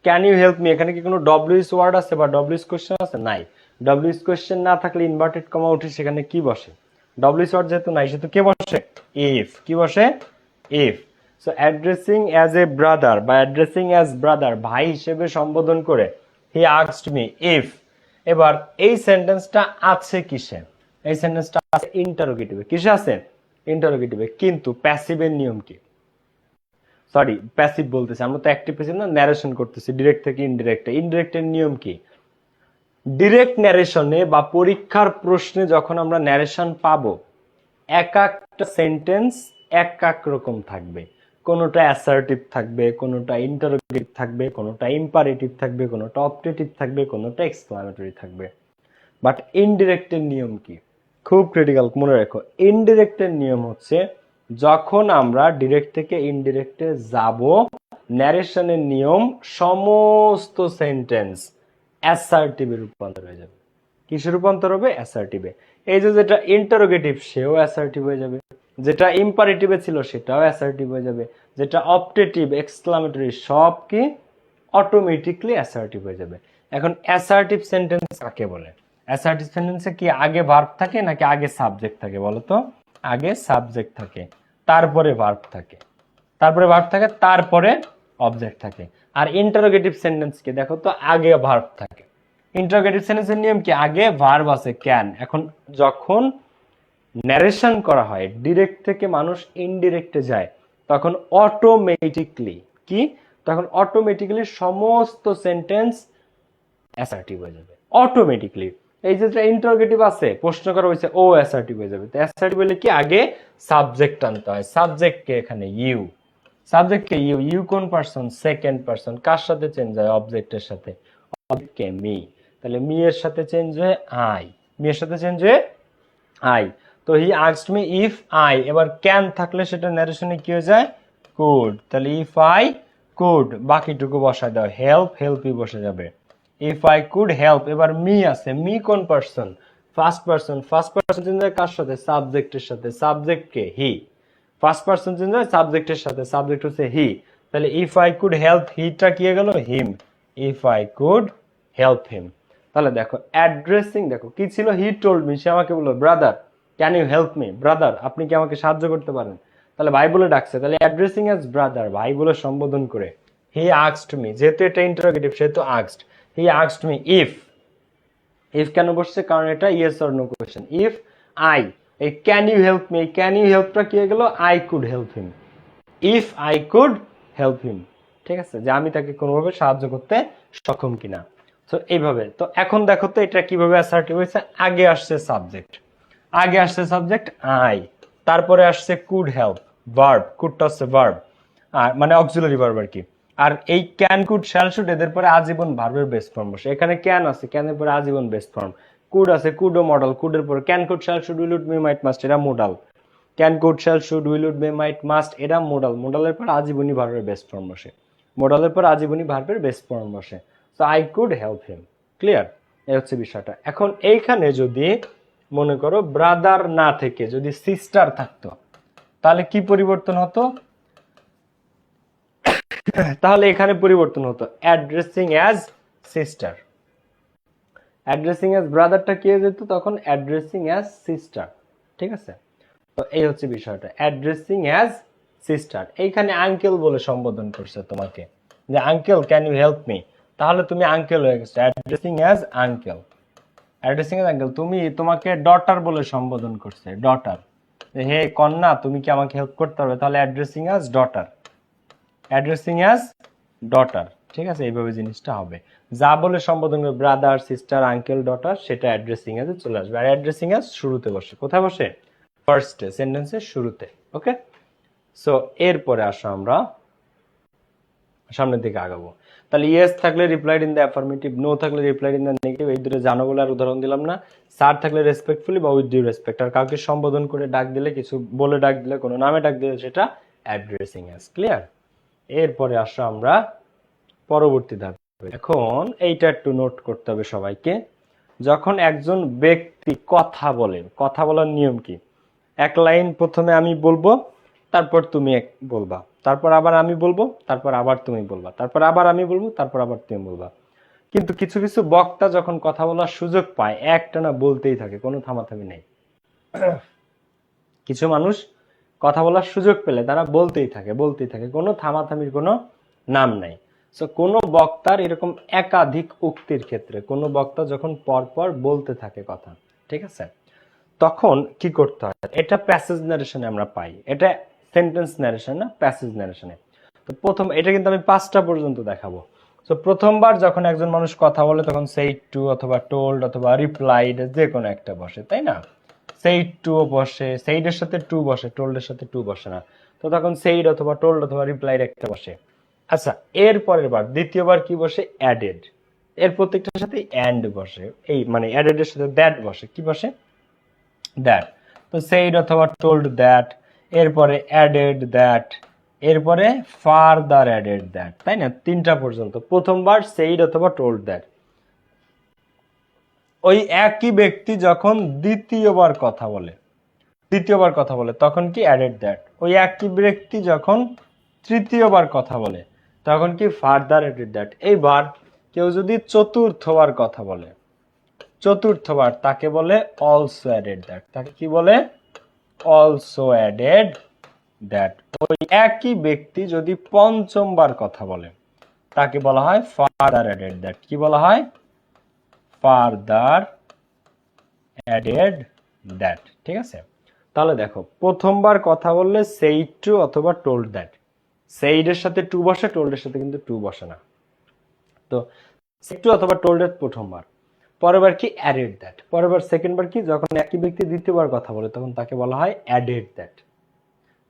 ক্যান ইউ হেল্প মি, এখানে কি কোনো ডব্লিউএস ওয়ার্ড আছে বা ডব্লিউএস কোশ্চেন আছে, নাই। ডব্লিউএস কোশ্চেন না থাকলে ইনভার্টেড কমা উঠে সেখানে কি বসে, ডব্লিউএস ওয়ার্ড যেহেতু নাই সেহেতু কে বসে, ইফ, কি বসে, if. So addressing as a brother বা অ্যাড্রেসিং অ্যাজ ব্রাদার, ভাই হিসেবে সম্বোধন করে, হি আস্কড মি ইফ। এবার এই সেন্টেন্সটা আছে কিসে, এই সেন্টেন্সটা আছে ইন্টারোগেটিভে, কিসে আছে, ইন্টারোগেটিভে, কিন্তু প্যাসিভের নিয়ম কি, সরি প্যাসিভ বলতেছি, আমরা তো অ্যাক্টিভ প্যাসিভ না, ন্যারেশন করতেছি ডিরেক্ট থেকে ইনডিরেক্টে, ইনডিরেক্টের নিয়ম কি, ডিরেক্ট ন্যারেশনে বা পরীক্ষার প্রশ্নে যখন আমরা ন্যারেশন পাবো, এক একটা সেন্টেন্স এক এক রকম থাকবে, কোনোটা অ্যাসার্টিভ থাকবে, কোনোটা ইন্টারোগেটিভ থাকবে, কোনোটা ইম্পারেটিভ থাকবে, কোনোটা অপটেটিভ থাকবে, কোনোটা এক্সক্লামেটরি থাকবে। বাট ইনডিরেক্টের নিয়ম কি, খুব ক্রিটিক্যাল, মনে রাখো, ইনডিরেক্টের নিয়ম হচ্ছে যখন আমরা ডিরেক্ট থেকে ইনডিরেক্টে যাব, ন্যারেশনের নিয়ম সমস্ত সেন্টেন্স অ্যাসার্টিভে রূপান্তর হয়ে যাবে। কিসে রূপান্তর হবে, অ্যাসার্টিভে। এই যে যেটা ইন্টারোগেটিভ সেও অ্যাসার্টিভ হয়ে যাবে, যেটা ইম্পারেটিভে ছিল সেটাও অ্যাসার্টিভ হয়ে যাবে, যেটা অপটেটিভ এক্সক্লামেটরি সব কি অটোমেটিকলি অ্যাসার্টিভ হয়ে যাবে। এখন অ্যাসার্টিভ সেন্টেন্স কাকে বলে, অ্যাসার্টিভ সেন্টেন্সে কি আগে ভার্ব থাকে নাকি আগে সাবজেক্ট থাকে বলো তো, আগে সাবজেক্ট থাকে, তারপরে ভার্ব থাকে, তারপরে ভার্ব থাকে, তারপরে অবজেক্ট থাকে। আর ইন্টারোগেটিভ সেন্টেন্স কি দেখো তো, আগে ভার্ব থাকে। ইন্টারোগেটিভ সেন্টেন্সের নিয়ম কি, আগে ভার্ব আছে ক্যান। এখন যখন ন্যারেশন করা হয় ডিরেক্ট থেকে মানুষ ইনডিরেক্টে যায়, তখন অটোমেটিকলি কি, তখন অটোমেটিক্যালি সমস্ত সেন্টেন্স অ্যাসার্টিভ হয়ে যাবে অটোমেটিকলি। এই যে ইন্টারোগেটিভ আছে, প্রশ্ন করা হয়েছে, ও অ্যাসার্টিভ হয়ে যাবে। তো অ্যাসার্টিভ হলে কি আগে সাবজেক্ট আনতে হয়, সাবজেক্টকে এখানে ইউ, সাবজেক্টকে ইউ, ইউ কোন পারসন, সেকেন্ড পারসন, কার সাথে চেঞ্জ হয়, অবজেক্টের সাথে, অবজেক্টকে মি, তাহলে মি এর সাথে চেঞ্জ হয়ে আই, মি এর সাথে চেঞ্জ হয়ে আই। তো হি আস্কড মি ইফ আই, এবার ক্যান থাকলে সেটা ন্যারেশনে কি হয়ে যায়, কুড, তাহলে ইফ আই কুড, বাকিটুকু বসায় দাও, হেল্প, হেল্পই বসে যাবে, ইফ আই কুড হেল্প। এবার মি আছে, মি কোন person, first person, first person change হয় কার সাথে, সাবজেক্টের সাথে, সাবজেক্টকে হি, ফার্স্ট পারসন চেঞ্জ হয় সাবজেক্টের সাথে, সাবজেক্ট হচ্ছে হি, তাহলে ইফ আই কুড হেল্প, হিটা কি হয়ে গেল, him, if I could help him. তাহলে দেখো অ্যাড্রেসিং, দেখো কি ছিল, হি টোল্ড মি, সে আমাকে বললো, brother can you help me, brother আপনি কি আমাকে সাহায্য করতে পারেন, তাহলে ভাই বলে ডাকছে, তাহলে অ্যাড্রেসিং অ্যাজ ব্রাদার, ভাই বলে সম্বোধন করে। হি আস্কড মি, যেহেতু এটা ইন্টারোগেটিভ সেহেতু asked, he asked me if, if কেন বসছে, কারণ এটা yes or no question, if I, এই can you help me, can you হেল্পটা কি হয়ে গেল, I could help him, if I could help him, ঠিক আছে, যে আমি তাকে কোনোভাবে সাহায্য করতে সক্ষম কিনা। তো এইভাবে, তো এখন দেখো তো এটা কিভাবে অ্যাসার্টিভ হয়েছে, আগে আসছে সাবজেক্ট, আগে আসছে সাবজেক্ট আই, তারপরে আসছে কুড হেল্প, ভার্ব, কুডটা হচ্ছে ভার্ব, আর মানে অক্সিলারি ভার্ব আর কি। আর এই ক্যান, কুড, শ্যাল, শুড এদের পরে আজীবন ভার্বের বেস ফর্ম বসে, এখানে ক্যান আছে, ক্যানের পরে আজীবন বেস ফর্ম, কুড আছে, কুডও মডাল, কুডের পরে can, could, shall, should, will, would, may, might, must এরা modal, can, could, shall, should, will, would, may, might, must এরা মোডাল, মোডালের পর আজীবনী ভার্বের বেস ফর্ম বসে, মোডালের পর আজীবনী ভার্বের বেস ফর্ম বসে। So I could help him, clear, এই হচ্ছে বিষয়টা। এখন এইখানে যদি মনে করো ব্রাদার না থেকে যদি সিস্টার থাকতো, তাহলে কি পরিবর্তন হতো, তাহলে এখানে পরিবর্তন হতো addressing as sister, addressing as ব্রাদারটা কি হয়ে যেত তখন, অ্যাড্রেসিং অ্যাজ সিস্টার, ঠিক আছে। তো এই হচ্ছে বিষয়টা, অ্যাড্রেসিং অ্যাজ সিস্টার। এইখানে আঙ্কেল বলে সম্বোধন করছে তোমাকে, যে uncle can you help me, তাহলে তুমি আঙ্কেল হয়ে গেছো, addressing as uncle, addressing as uncle. তুমি, তোমাকে ডটার বলে সম্বোধন করছে, ডটার, হে কন্যা তুমি কি আমাকে হেল্প করতে পারবে, তাহলে addressing as daughter, addressing as daughter, ঠিক আছে, এইভাবে জিনিসটা হবে। যা বলে সম্বোধন করবে ব্রাদার, সিস্টার, আঙ্কেল, ডটার, সেটা অ্যাড্রেসিং অ্যাজে চলে আসবে। আর অ্যাড্রেসিং অ্যাজ শুরুতে বসে, কোথায় বসে, ফার্স্টে, সেন্টেন্সের শুরুতে, ওকে। সো এরপরে আসো আমরা সামনের দিকে আগাবো। তাহলে ইয়েস থাকলে replied in the affirmative, no থাকলে রিপ্লাইড ইন দ্য নেগেটিভ। এই দুটো জানো বলে আর উদাহরণ দিলাম না। স্যার থাকলে রেসপেক্টফুলি বা উইথ ডিউ রেসপেক্ট, আর কাউকে সম্বোধন করে ডাক দিলে, কিছু বলে ডাক দিলে, কোনো নামে ডাক দিলে সেটা অ্যাড্রেসিং অ্যাজ। ক্লিয়ার? এরপরে আসো আমরা পরবর্তী ধাপে। এখন এইটা একটু নোট করতে হবে সবাইকে। যখন একজন ব্যক্তি কথা বলে, কথা বলার নিয়ম কি? এক লাইন প্রথমে আমি বলবো, তারপর তুমি বলবা, তারপর আবার আমি বলবো, তারপর আবার তুমি বলবা, তারপর আবার আমি বলবো, তারপর আবার তুমি বলবা। কিন্তু কিছু কিছু বক্তা যখন কথা বলার সুযোগ পায় একটানা বলতেই থাকে, কোনো থামাথামি নেই। কিছু মানুষ কথা বলার সুযোগ পেলে তারা বলতেই থাকে, বলতেই থাকে, কোনো থামাথামির কোনো নাম নাই। সো কোনো বক্তার এরকম একাধিক উক্তির ক্ষেত্রে কোনো বক্তা যখন পরপর বলতে থাকে কথা, ঠিক আছে, তখন কি করতে হয়? এটা প্যাসেজ ন্যারেশনে আমরা পাই, এটা সেন্টেন্স ন্যারেশন না, প্যাসেজ ন্যারেশনে। তো প্রথম এটা কিন্তু আমি 5টা পর্যন্ত দেখাবো। তো প্রথমবার যখন একজন মানুষ কথা বলে তখন সেইড টু অথবা টোল্ড অথবা রিপ্লাইড যে কোনো একটা বসে, তাই না? সেইড টু বসে, সেইডের সাথে টু বসে, টোল্ডের সাথে টু বসে না। তো তখন সেইড অথবা টোল্ড অথবা রিপ্লাইড একটা বসে। আচ্ছা, এর পরের বার দ্বিতীয়বার কি বসে? অ্যাডেড। এর প্রত্যেকটার সাথে অ্যান্ড বসে, এই মানে অ্যাডেড এর সাথে দ্যাট বসে। কি বসে? দ্যাট। তো সেইড অথবা টোল্ড দ্যাট, এরপরে অ্যাডেড দ্যাট, এরপরে ফারদার অ্যাডেড দ্যাট, তাই না? 3টা পর্যন্ত। প্রথমবার সেইড অথবা টোল্ড দ্যাট। ওই একই ব্যক্তি যখন দ্বিতীয়বার কথা বলে, তৃতীয়বার কথা বলে তখন কি? Added that. ওই একই ব্যক্তি যখন তৃতীয়বার কথা বলে তখন কি? Further added that. এইবার কেউ যদি চতুর্থবার কথা বলে, চতুর্থবার তাকে বলে অলসো অ্যাডেড দ্যাট। তাকে কি বলে? Also added that. ওই একই ব্যক্তি যদি পঞ্চমবার কথা বলে তাকে বলা হয় ফারদার অ্যাডেড দ্যাট। কি বলা হয়? Further added that. ঠিক আছে? তাহলে দেখো, প্রথমবার কথা বললে সেইড টু অথবা টোল্ড দ্যাট। সেইডের সাথে টু বসে, টোল্ডের সাথে কিন্তু টু বসে না। তো সেইড টু অথবা টোল্ড দ্যাট প্রথমবার। পরের বার কি? Added that. পরের বার সেকেন্ড বার কি? যখন একই ব্যক্তি দ্বিতীয়বার কথা বলে তখন তাকে বলা হয় অ্যাডেড দ্যাট।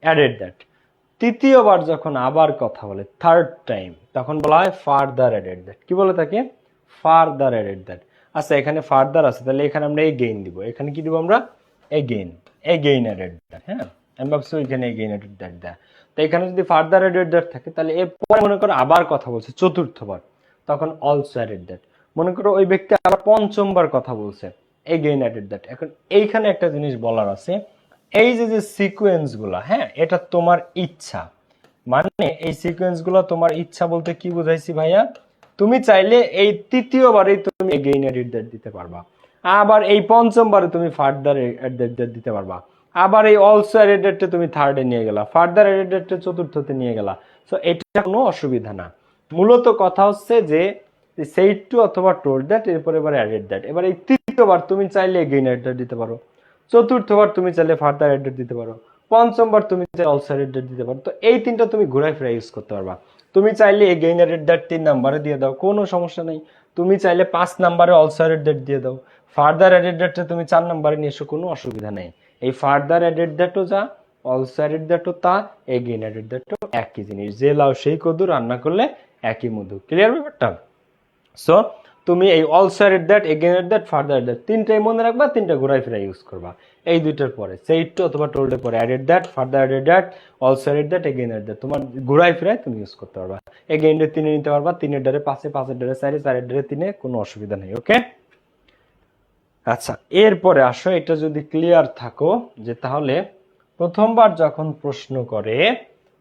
Added that. তৃতীয়বার যখন আবার কথা বলে, থার্ড টাইম, তখন বলা হয় ফারদার অ্যাডেড দ্যাট। কি বলে তাকে? Further added that. আচ্ছা, এখানে ফারদার আছে, তাহলে এখানে আমরা এগেইন দিব। এখানে কি দিব আমরা? এগেইন। Again added that. হ্যাঁ, আমি ভাবছি এখানে এগেইন অ্যাডেড দ্যাট দেয়। তো এখানে যদি ফারদার অ্যাডেড দ্যাট থাকে তাহলে এরপরে মনে করো আবার কথা বলছে চতুর্থবার, তখন অলসো অ্যাডেড দ্যাট। মনে করো ওই ব্যক্তি আবার পঞ্চমবার কথা বলছে, এগেইন অ্যাডেড দ্যাট। এখন এইখানে একটা জিনিস বলার আছে, এই যে যে সিকোয়েন্স গুলা, হ্যাঁ, এটা তোমার ইচ্ছা। মানে এই সিকোয়েন্স গুলো তোমার ইচ্ছা বলতে কি বুঝাইছি ভাইয়া? তুমি চাইলে এই তৃতীয়বারে তুমি এগেইন অ্যাডেড দ্যাট দিতে পারবা, আবার এই পঞ্চমবারে তুমি ফার্দার অ্যাডেড দ্যাট দিতে পারবা, আবার এই অলসো অ্যাডেড দ্যাটটা তুমি থার্ডে নিয়ে গেলা, ফার্দার অ্যাডেড দ্যাটটা চতুর্থতে নিয়ে গেলা। সো এটা কোনো অসুবিধা না। মূলত কথা হচ্ছে যে সেইড টু অথবা টোল্ড দ্যাট, এরপর এবার অ্যাডেড দ্যাট। এবার এই তৃতীয়বার তুমি চাইলে এগেইন অ্যাডেড দ্যাট দিতে পারো, চতুর্থবার তুমি চাইলে ফার্দার অ্যাডেড দিতে পারো, পঞ্চমবার তুমি চাইলে অলসো অ্যাডেড দিতে পারো। তো এই তিনটা তুমি ঘুরাই ফিরে ইউজ করতে পারবা। তুমি চাইলে এগেইন অ্যাডেড দ্যাট 3 নাম্বারে দিয়ে দাও, কোনো সমস্যা নেই। তুমি চাইলে 5 নাম্বারে অলসো অ্যাডেড দ্যাট দিয়ে দাও। ফার্দার অ্যাডেড দ্যাটটা তুমি 4 নাম্বারে নিয়ে এসো, কোনো অসুবিধা নেই। এই ফার্দার অ্যাডেড দ্যাটও যা, অলসো অ্যাডেড দ্যাটও তা, এগেইন অ্যাডেড দ্যাটও একই জিনিস। যে লাউ সেই কদু, রান্না করলে একই মধু। ক্লিয়ার ব্যাপারটা? সো তুমি এই also added that, again added that, further added that তিনটাই মনে রাখবা, তিনটা ঘুরাই ফিরে ইউজ করবা। এই দুইটার পরে সেইড টু অথবা টোল্ড এর পরে added that, further added that, also added that, again added that, তোমার ঘুরাই ফিরে তুমি ইউজ করতে পারবা। এগেইন এর 3 নিতে পারবা, 3 এর ডারে 5, 5 এর ডারে 4, 4 এর ডারে 3, কোনো অসুবিধা নেই। ওকে? আচ্ছা, এরপরে আসো, এটা যদি ক্লিয়ার থাকো যে তাহলে প্রথমবার যখন প্রশ্ন করে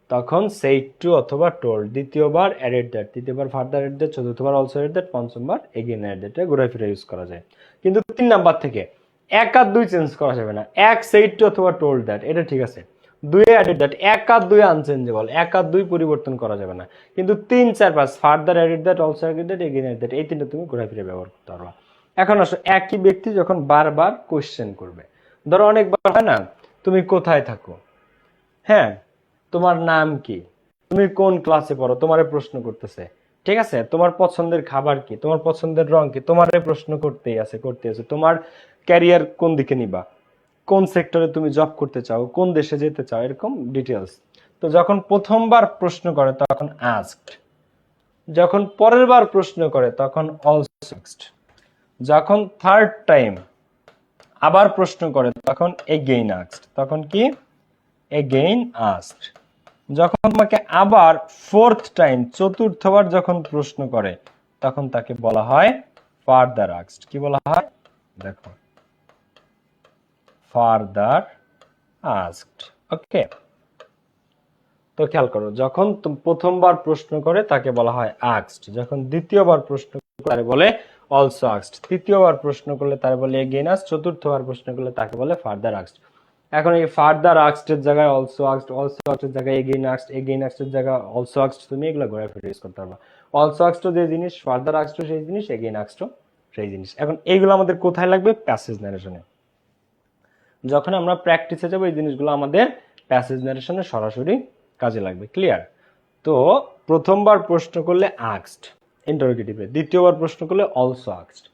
তখন সেইড টু অথবা টোল্ড, দ্বিতীয়বার অ্যাডেড দ্যাট, তৃতীয়বার ফার্দার অ্যাডেড দ্যাট, চতুর্থবার অলসো অ্যাডেড দ্যাট, পঞ্চমবার এগেইন অ্যাডেড দ্যাট, ঘুরাই ফিরে ইউজ করা যায়। কিন্তু 3 নাম্বার থেকে 1 আর 2 চেঞ্জ করা যাবে না। 1 সেইড টু অথবা টোল্ড দ্যাট, এটা ঠিক আছে। 2 অ্যাডেড দ্যাট, 1 আর 2 আনচেঞ্জেবল, 1 আর 2 পরিবর্তন করা যাবে না। কিন্তু 3, 4, 5 further added that, also added that, again added that, এই তিনটা তুমি ঘুরাই ফিরে ব্যবহার করতে পারবা। এখন আসো, একই ব্যক্তি যখন বারবার কোশ্চেন করবে, ধরো অনেকবার হয় না, তুমি কোথায় থাকো, হ্যাঁ, তোমার নাম কি, তুমি কোন ক্লাসে পড়ো, তোমারে প্রশ্ন করতেছে, ঠিক আছে, তোমার পছন্দের খাবার কি, তোমার পছন্দের রং কি, তোমারে প্রশ্ন করতেই আছে, তোমার ক্যারিয়ার কোন দিকে নিবা, কোন সেক্টরে তুমি জব করতে চাও, কোন দেশে যেতে চাও, এরকম ডিটেলস। তো যখন প্রথমবার প্রশ্ন করে তখন আস্কড, যখন পরের বার প্রশ্ন করে তখন অলসো আস্কড। যখন থার্ড টাইম আবার প্রশ্ন করে তখন এগেইন আস্কড। তখন কি? Again asked. যখন তোমাকে আবার ফোর্থ টাইম চতুর্থবার যখন প্রশ্ন করে তখন তাকে বলা হয় ফার্দার আস্কড। কি বলা হয়? দেখো, ফার্দার আস্কড। ওকে, তো খেয়াল করো, যখন প্রথমবার প্রশ্ন করে তাকে বলা হয় আস্কড, যখন দ্বিতীয়বার প্রশ্ন করে তারে বলে অলসো আস্কড, তৃতীয়বার প্রশ্ন করলে তারে বলে এগেইন আস্কড, চতুর্থবার প্রশ্ন করলে তাকে বলে ফার্দার আস্কড। এখন এই ফার্দার আস্কড এর জায়গায় অলসো আস্কড, অলসো আস্কড এর জায়গায় এগেইন আস্কড, এগেইন আস্কড এর জায়গায় অলসো আস্কড, তুমি এগুলো ঘোরায় ফিরে ইউজ করতে পারবা। অলসো আস্কড যে জিনিস, ফার্দার আস্কড সেই জিনিস, এগেইন আস্কড সেই জিনিস। এখন এইগুলো আমাদের কোথায় লাগবে? প্যাসেজ নারেশনে। যখন আমরা প্র্যাকটিসে যাবো এই জিনিসগুলো আমাদের প্যাসেজ নারেশনে সরাসরি কাজে লাগবে। ক্লিয়ার? তো প্রথমবার প্রশ্ন করলে আস্কড ইন্টারোগেটিভে, দ্বিতীয়বার প্রশ্ন করলে অলসো আস্কড,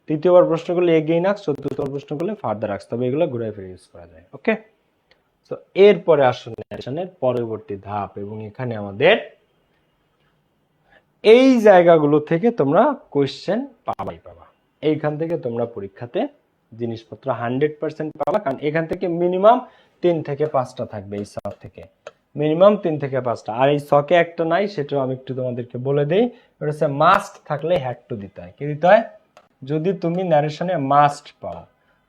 তৃতীয়বার প্রশ্ন করলে এগেইন আস্কড, চতুর্থবার প্রশ্ন করলে ফার্দার আস্কড। তবে এগুলো ঘুরে ফিরে ইউজ করা যায়। ওকে, তো এরপরে আসলে নারেশনের পরবর্তী ধাপ, এবং এখানে আমাদের এই জায়গাগুলো থেকে তোমরা কোশ্চেন পাবাই পাবা। এইখান থেকে তোমরা পরীক্ষাতে জিনিসপত্র 100% পাবা, কারণ এখান থেকে মিনিমাম 3 থেকে 5টা থাকবে। এই সক থেকে মিনিমাম 3 থেকে 5টা। আর এই সকে একটা নাই, সেটাও আমি একটু তোমাদেরকে বলে দেই। ওটা হচ্ছে মাস্ট থাকলে হ্যাড টু দিতে হয়। কি দিতে হয়? যদি তুমি ন্যারেশনে মাস্ট পাও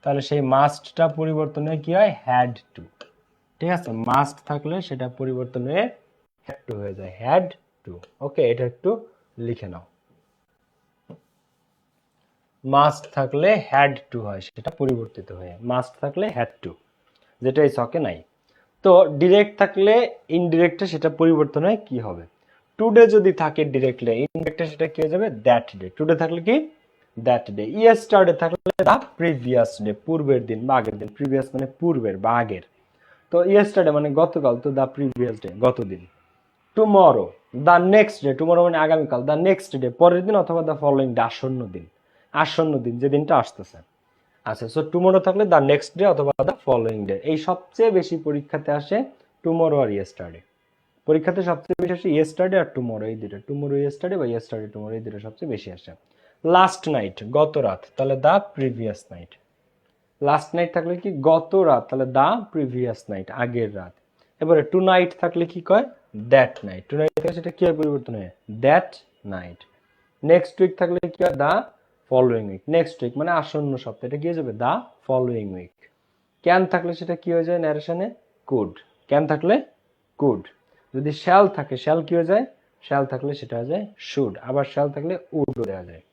তাহলে সেই মাস্টটা পরিবর্তন হয়ে কি হয়? Had to. ঠিক আছে, মাস্ট থাকলে সেটা পরিবর্তন হয়ে হ্যাড টু হয়ে যায়, হ্যাড টু। ওকে, এটা একটু লিখে নাও। মাস্ট থাকলে হ্যাড টু হয়, সেটা পরিবর্তিত হয়ে মাস্ট থাকলে হ্যাড টু, যেটা এই ছকে নাই। তো ডিরেক্ট থাকলে ইনডিরেক্টে সেটা পরিবর্তন হয় কি হবে? টুডে যদি থাকে ডিরেক্টলি, ইনডিরেক্টে সেটা কি হয়ে যাবে? That day. টুডে থাকলে কি? That day. ইয়েস্টারডে থাকলে দা প্রিভিয়াস ডে, পূর্বের দিন বা আগের দিন। প্রিভিয়াস মানে পূর্বের বা আগের। তো ইয়েস্টারডে মানে গতকাল, তো দা প্রিভিয়াস ডে, গতদিন। টুমরো, দা নেক্সট ডে। টুমরো মানে আগামীকাল, দা নেক্সট ডে পরের দিন, অথবা দা ফলোইং ডে আসন্ন দিন। আসন্ন দিন, যে দিনটা আসতেছে। আচ্ছা, সো টুমরো থাকলে দা নেক্সট ডে অথবা দা ফলোইং ডে। এই সবচেয়ে বেশি পরীক্ষাতে আসে টুমরো আর ইয়েস্টারডে। পরীক্ষাতে সবচেয়ে বেশি আসে ইয়েস্টারডে আর টুমরো, এই দুটো। টুমরো ইয়েস্টারডে বা ইয়েস্টারডে টুমরো, এই দুটো সবচেয়ে বেশি আসে। লাস্ট নাইট, গত রাত, তাহলে দা প্রিভিয়াস নাইট। লাস্ট নাইট থাকলে কি? গত রাত, তাহলে দা প্রিভিয়াস নাইট, আগের রাত। এবারে টু নাইট থাকলে কি কয়? That night. টু নাইট থাকলে সেটা কি হয়? পরিবর্তন হয় দ্যাট নাইট। নেক্সট উইক থাকলে কি হয়? The following week. Next week মানে আসন্ন সপ্তাহ, এটা কি হয়ে যাবে? দা ফলোইং উইক। ক্যান থাকলে সেটা কি হয়ে যায় ন্যারেশনে? কুড। ক্যান থাকলে কুড। যদি শ্যাল থাকে, শ্যাল কি হয়ে যায়? শ্যাল থাকলে সেটা হয়ে যায় শুড। আবার শ্যাল থাকলে উডও দেওয়া যায়।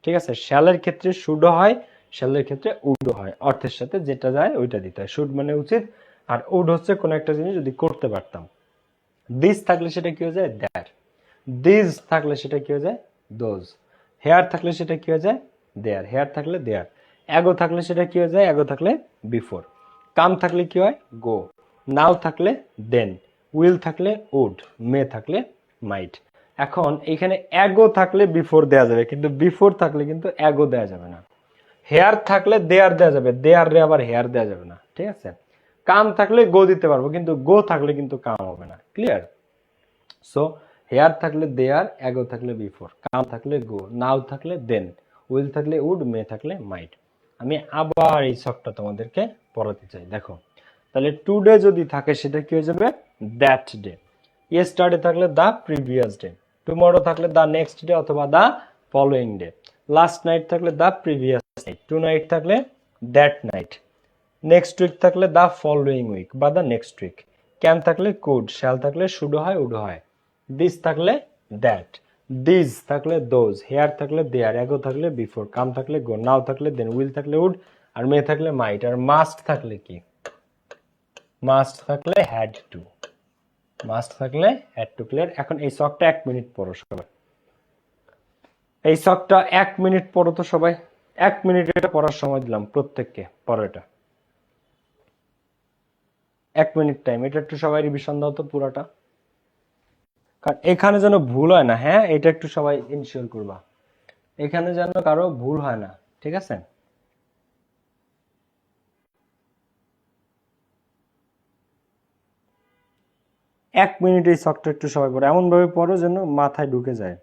ঠিক আছে, শ্যালের ক্ষেত্রে শুডও হয়, শ্যালের ক্ষেত্রে উডও হয়। অর্থের সাথে যেটা যায় ওইটা দিতে হয়। শুড মানে উচিত, আর উড হচ্ছে কোন একটা জিনিস যদি করতে পারতাম। দিস থাকলে সেটা কি হয়ে যায়? দ্যাট। দিস থাকলে সেটা কি হয়ে যায়? দোজ। হেয়ার থাকলে সেটা কি হয়ে যায়? দেয়ার। হেয়ার থাকলে দেয়ার। অ্যাগো থাকলে সেটা কি হয়ে যায়? অ্যাগো থাকলে বিফোর। কাম থাকলে কি হয়? গো। নাও থাকলে দেন। উইল থাকলে উড। মে থাকলে মাইট। এখন এখানে অ্যাগো থাকলে বিফোর দেয়া যাবে, কিন্তু বিফোর থাকলে কিন্তু অ্যাগো দেয়া যাবে না। হেয়ার থাকলে দেয়ার দেয়া যাবে, দেয়ার রে আবার হেয়ার দেয়া যাবে না। ঠিক আছে, কাম থাকলে গো দিতে পারবো, কিন্তু গো থাকলে কিন্তু কাম হবে না। ক্লিয়ার? সো হেয়ার থাকলে দেয়ার, অ্যাগো থাকলে বিফোর, কাম থাকলে গো, নাও থাকলে দেন, উইল থাকলে উড, মে থাকলে মাইট। আমি আবার এই ছকটা তোমাদেরকে পড়াতে চাই। দেখো, তাহলে টুডে যদি থাকে সেটা কি হয়ে যাবে? That day. ইয়েস্টারডে থাকলে দা প্রিভিয়াস ডে। টুমরো থাকলে দা নেক্সট ডে অথবা the following day. Last night থাকলে the previous night. Tonight থাকলে দ্যাট নাইট। নেক্সট উইক থাকলে দা ফলোইং উইক বা দা নেক্সট উইক। ক্যান থাকলে কুড। শ্যাল থাকলে শুডো হয়, উডো হয়। দিস থাকলে দ্যাট। দিস থাকলে দোজ। হেয়ার থাকলে দেয়ার। অ্যাগো থাকলে বিফোর। কাম থাকলে গো। নাও থাকলে দেন। উইল থাকলে উড। আর মে থাকলে মাইট। আর মাস্ট থাকলে কি? মাস্ট থাকলে হ্যাড টু। মাস্ট থাকলে হ্যাড টু। ক্লিয়ার? এখন এই শখটা 1 মিনিট পড়ো সবাই। এই শখটা 1 মিনিট পড়ো তো সবাই। 1 মিনিট এটা পড়ার সময় দিলাম প্রত্যেককে। পড়ো এটা 1 মিনিট টাইম। এটা একটু সবাই রিভিশন দাও তো পুরাটা, কারণ এখানে যেন ভুল হয় না। হ্যাঁ, এটা একটু সবাই ইনশিওর করবা, এখানে যেন কারো ভুল হয় না। ঠিক আছে? 1 মিনিট এই শখটা একটু সবাই পড়ো, এমন ভাবে পড়ো যেন মাথায় ঢুকে যায়।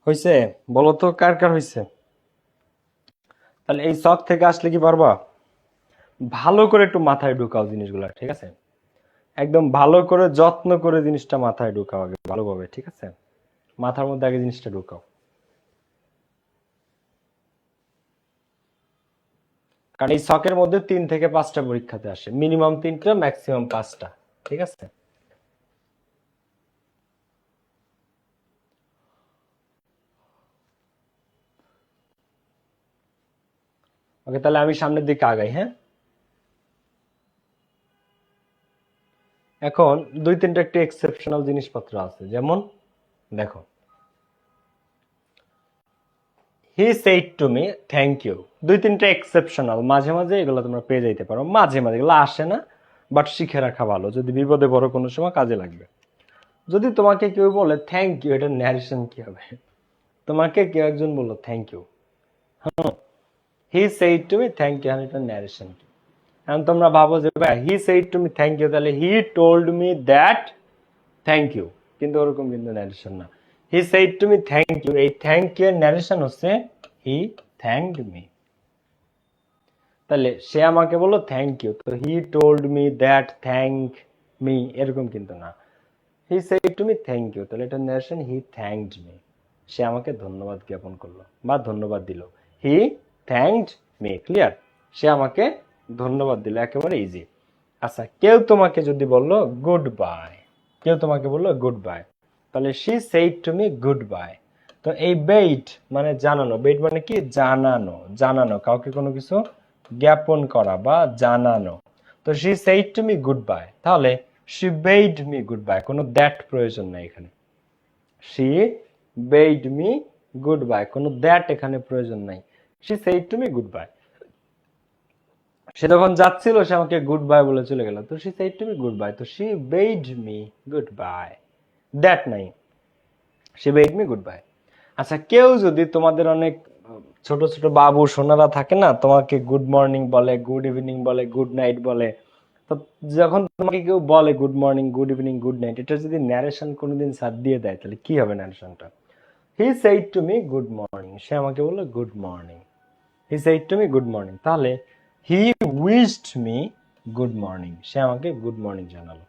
হইছে? বলো তো কার কার হইছে? তাহলে এই শখ থেকে আসলে কি পারবা? ভালো করে একটু মাথায় ঢুকাও জিনিসগুলা, ঠিক আছে? একদম ভালো করে যত্ন করে জিনিসটা মাথায় ঢুকাও আগে ভালোভাবে, ঠিক আছে? মাথার মধ্যে আগে জিনিসটা ঢুকাও। কারণ এই শখের মধ্যে 3 থেকে 5টা পরীক্ষাতে আসে, মিনিমাম 3টা ম্যাক্সিমাম 5টা, ঠিক আছে? ওকে, তাহলে আমি সামনের দিকে আগাই, হ্যাঁ? এখন 2-3টা একটু এক্সেপশনাল জিনিসপত্র আছে, যেমন দেখো, he said to me thank you. 2-3টা এক্সেপশনাল, মাঝে মাঝে এগুলো তোমরা পেয়ে যাইতে পারো, মাঝে মাঝে এগুলো আসে না, বাট শিখে রাখা ভালো, যদি বিপদে বড় কোনো সময় কাজে লাগবে। যদি তোমাকে কেউ বলে থ্যাংক ইউ, এটা ন্যারেশন কি হবে? তোমাকে কেউ একজন বললো thank you, he said to me thank you, এটা ন্যারেশন কি? এখন তোমরা ভাবো যে ভাই he said to me thank you, তাহলে he told me that thank you, কিন্তু ওরকম কিন্তু ন্যারেশন না। He said to me thank you, এই থ্যাংক ইউ এর ন্যারেশন হচ্ছে হি থ্যাঙ্কড মি। তাহলে সে আমাকে বললো থ্যাংক ইউ, তো he told me that thank me, এরকম কিন্তু না। He said to me thank you, তাহলে এটা ন্যারেশন হি থ্যাঙ্কড মি, সে আমাকে ধন্যবাদ জ্ঞাপন করলো বা ধন্যবাদ দিল। He thanked me, clear? সে আমাকে ধন্যবাদ দিল, একেবারে ইজি। আচ্ছা, কেউ তোমাকে যদি বললো গুড বাই, কেউ তোমাকে বললো গুড বাই, তাহলে she said to me goodbye. তো এই বেইট মানে জানানো, বেইট মানে কি? জানানো, জানানো, কাউকে কোনো কিছু জ্ঞাপন করা বা জানানো। তো she said to me goodbye, তাহলে she bade me goodbye, কোনো দ্যাট প্রয়োজন নাই এখানে। She bade me goodbye, কোনো দ্যাট এখানে প্রয়োজন নাই। She said to me goodbye, সে যখন যাচ্ছিল সে আমাকে গুড বাই বলে চলে গেল, তো she said to me goodbye, তো she bade me goodbye, that নাই, she bade me goodbye. আচ্ছা, কেউ যদি তোমাদের অনেক ছোট ছোট বাবু সোনারা থাকে না, তোমাকে গুড মর্নিং বলে, গুড ইভিনিং বলে, গুড নাইট বলে, তো যখন তোমাকে কেউ বলে good morning, good evening, good night, এটা যদি ন্যারেশন কোনোদিন সাথ দিয়ে দেয়, তাহলে কি হবে ন্যারেশনটা? He said to me good morning, সে আমাকে বললো good morning. He said to me good morning, তাহলে he wished me good morning, সে আমাকে গুড মর্নিং জানালো।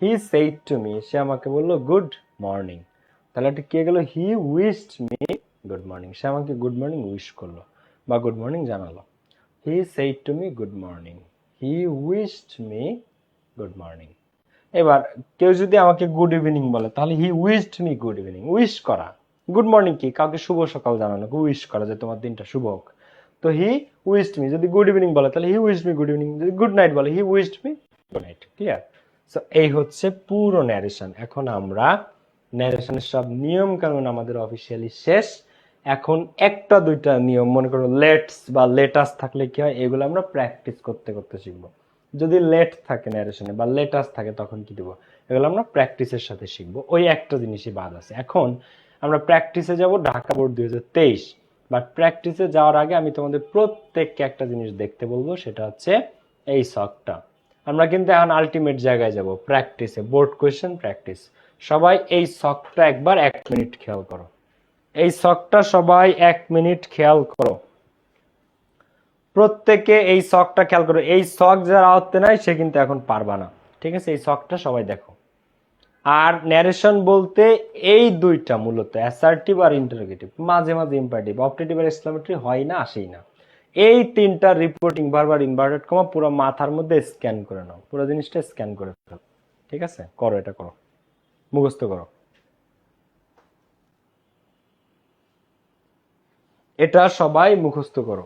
হি সেইড টু মি, সে আমাকে বললো গুড মর্নিং, তাহলে এটা কে গেল? He wished me good morning, সে আমাকে গুড মর্নিং উইশ করলো বা গুড মর্নিং জানালো। He said to me good morning, he wished me good morning. এবার কেউ যদি আমাকে গুড ইভিনিং বলে, তাহলে he wished me good evening, wish করা। গুড মর্নিং কি? কাউকে শুভ সকাল জানানো, উইশ করা যে তোমার দিনটা শুভ হোক। তো হি উইশড মি, যদি গুড ইভিনিং বলে তাহলে he wished me good evening, যদি গুড নাইট বলে he wished me good night, clear? So এই হচ্ছে পুরো ন্যারেশন। এখন আমরা ন্যারেশনের সব নিয়ম কানুন আমাদের অফিসিয়ালি শেষ। এখন একটা দুইটা নিয়ম, মনে করো লেটস বা লেটাস থাকলে কি হয়, এগুলো আমরা প্র্যাকটিস করতে করতে শিখবো। যদি লেট থাকে ন্যারেশনে বা লেটাস থাকে তখন কি দেবো, এগুলো আমরা প্র্যাকটিসের সাথে শিখবো। ওই একটা জিনিসই বাদ আছে। এখন আমরা প্র্যাকটিসে যাব ঢাকা বোর্ড 2023, বাট প্র্যাকটিসে যাওয়ার আগে আমি তোমাদের প্রত্যেককে একটা জিনিস দেখতে বলবো, সেটা হচ্ছে এই শখটা। আমরা কিন্তু এখন আলটিমেট জায়গায় যাব, প্র্যাকটিসে, বোর্ড কোয়েশ্চেন প্র্যাকটিস। সবাই এই শখটা একবার 1 মিনিট খেয়াল করো, এই শখটা সবাই 1 মিনিট খেয়াল করো, প্রত্যেকে এই শখটা খেয়াল করো। এই শখ যার আয়ত্তে নাই সে কিন্তু এখন পারবা না, ঠিক আছে? এই শখটা সবাই দেখো। আর ন্যারেশন বলতে এই দুইটা মূলত, অ্যাসার্টিভ আর ইন্টারোগেটিভ, মাঝে মাঝে ইম্পারেটিভ, অপটেটিভ আর এক্সক্লেমেটরি হয় না, আসেই না। এই তিনটা রিপোর্টিং বারবার ইনভার্টেড কমা পুরো মাথার মধ্যে স্ক্যান করে নাও, পুরো জিনিসটা স্ক্যান করে ফেলো, ঠিক আছে? করো, এটা করো, মুখস্থ করো, এটা সবাই মুখস্থ করো।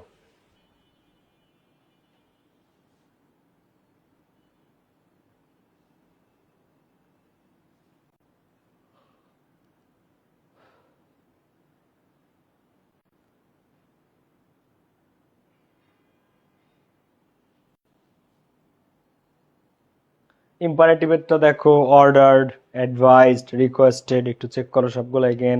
ইম্পারেটিভেরটা দেখো, অর্ডার্ড, অ্যাডভাইসড, রিকোয়েস্টেড, একটু চেক করো সবগুলো এগেন।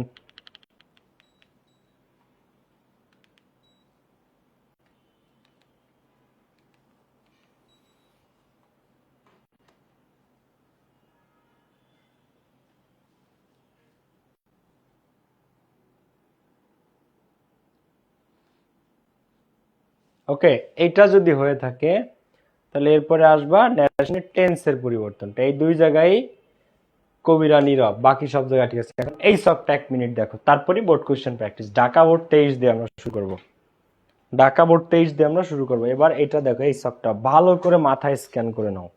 ওকে, এটা যদি হয়ে থাকে তাহলে এরপরে আসবা ন্যারেশনের টেন্সের পরিবর্তনটা। এই দুই জায়গায় কবিরা নীরব, বাকি সব জায়গায় ঠিক আছে। এখন এই সবটা 1 মিনিট দেখো, তারপরে board question practice. Dhaka board 23 দিয়ে আমরা শুরু করব। ঢাকা বোর্ড 23 দিয়ে আমরা শুরু করব। এবার এটা দেখো, এই সবটা ভালো করে মাথায় স্ক্যান করে নাও।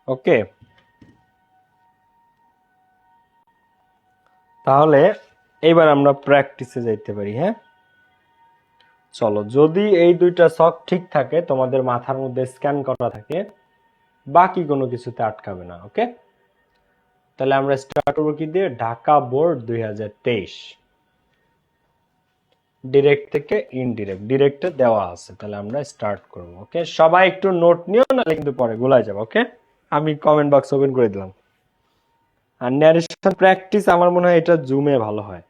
ওকে, তাহলে এইবার আমরা প্র্যাকটিসে যাইতে পারি। হ্যাঁ, চলো, যদি এই দুইটা ছক ঠিক থাকে, তোমাদের মাথার মধ্যে স্ক্যান করা থাকে, বাকি কোনো কিছুতে আটকাবে না। ওকে, তাহলে আমরা স্টার্ট করবো কি দিয়ে? ঢাকা বোর্ড 2023, ডিরেক্ট থেকে ইনডিরেক্ট। ডিরেক্টে দেওয়া আছে, তাহলে আমরা স্টার্ট করব। ওকে, সবাই একটু নোট নিও, নাহলে কিন্তু পরে গোলায় যাবে। ওকে, আমি কমেন্ট বক্স ওপেন করে দিলাম। আর ন্যারেশন প্র্যাকটিস আমার মনে হয় এটা জুমে ভালো হয়।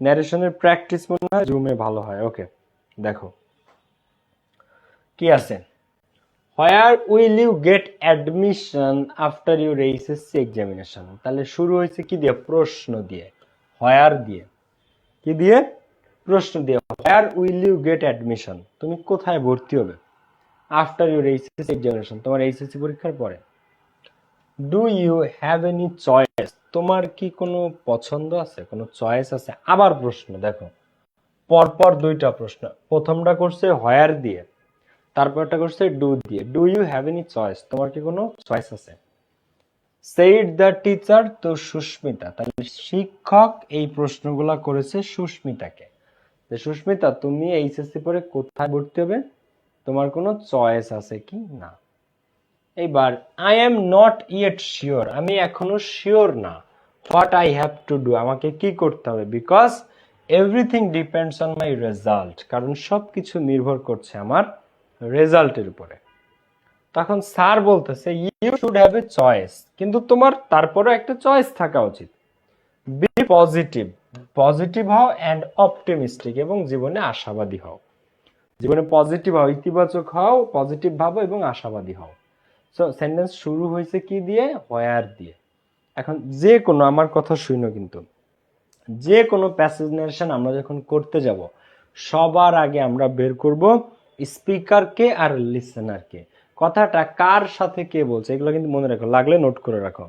ন্যারেশনের প্র্যাকটিস মনে হয় জুমে ভালো হয়। ওকে, দেখো কি আছে। Where will you get admission after your HSC examination. তাহলে শুরু হয়েছে কি দিয়ে? প্রশ্ন দিয়ে, হোয়ার দিয়ে। কি দিয়ে? প্রশ্ন দিয়ে। Where will you get admission, তুমি কোথায় ভর্তি হবে আফটার ইউর এইচএসসি এক্সামিনেশন, তোমার এইচএসসি পরীক্ষার পরে। Do you have any choice, তোমার কি কোনো পছন্দ আছে, কোনো চয়েস আছে? আবার প্রশ্ন, দেখো পরপর দুইটা প্রশ্ন। প্রথমটা করছে হোয়ার দিয়ে, তারপরটা করছে ডু দিয়ে। Do you have any choice, তোমার কি কোনো চয়েস আছে? সেইড দ্য টিচার, তো সুস্মিতা। তাহলে শিক্ষক এই প্রশ্নগুলা করেছে সুস্মিতাকে, যে সুস্মিতা তুমি এইচএসসি পরে কোথায় ভর্তি হবে, তোমার কোনো চয়েস আছে কি না। এইবার I am not yet sure, আমি এখনো শিওর না। What I have to do, আমাকে কি করতে হবে। Because everything depends on my result, কারণ সবকিছু নির্ভর করছে আমার রেজাল্টের উপরে। তখন স্যার বলতেছে you should have a choice, কিন্তু তোমার তারপরে একটা চয়েস থাকা উচিত। বি পজিটিভ, পজিটিভ হও অ্যান্ড অপটিমিস্টিক, এবং জীবনে আশাবাদী হও। জীবনে পজিটিভ হও, ইতিবাচক হও, পজিটিভ ভাবো এবং আশাবাদী হও। সো সেন্টেন্স শুরু হয়েছে কি দিয়ে? হোয়ার দিয়ে। এখন যে কোনো, আমার কথা শুনো কিন্তু, যে কোনো প্যাসেজ নারেশন আমরা যখন করতে যাব, সবার আগে আমরা বের করব স্পিকারকে আর লিসেনারকে। কথাটা কার সাথে কে বলছে এগুলো কিন্তু মনে রাখো, লাগলে নোট করে রাখো।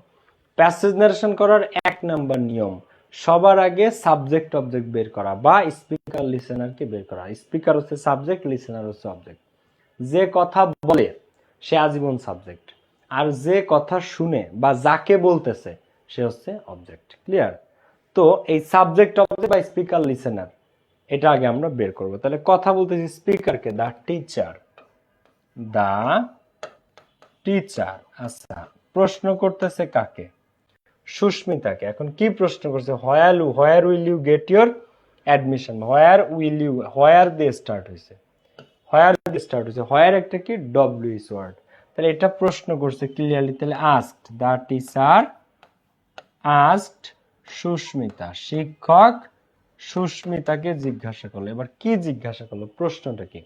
প্যাসেজ নারেশন করার 1 নাম্বার নিয়ম, সবার আগে সাবজেক্ট অবজেক্ট বের করা, বা স্পিকার লিসেনারকে বের করা। স্পিকার হচ্ছে সাবজেক্ট, লিসেনার হচ্ছে অবজেক্ট। যে কথা বলে সে আজীবন সাবজেক্ট, আর যে কথা শুনে বা যাকে বলতেছে সে হচ্ছে অবজেক্ট। ক্লিয়ার? তো এই সাবজেক্ট অবজেক্ট বা স্পিকার লিসেনার, এটা আগে আমরা বের করব। তাহলে কথা বলতেছি স্পিকারকে, দা টিচার, দা টিচার। আচ্ছা, প্রশ্ন করতেছে কাকে? সুস্মিতাকে। এখন কি প্রশ্ন করছে? Where will you get your admission. Where will you, where দিয়ে স্টার্ট হয়েছে, হোয়ার দিয়ে স্টার্ট হয়েছে। হোয়ার একটা কি? WS word. তাহলে এটা প্রশ্ন করছে ক্লিয়ারলি। তাহলে asked, the teacher asked Susmita, শিক্ষক সুস্মিতাকে জিজ্ঞাসা করলো। এবার কি জিজ্ঞাসা করলো? প্রশ্নটা কি?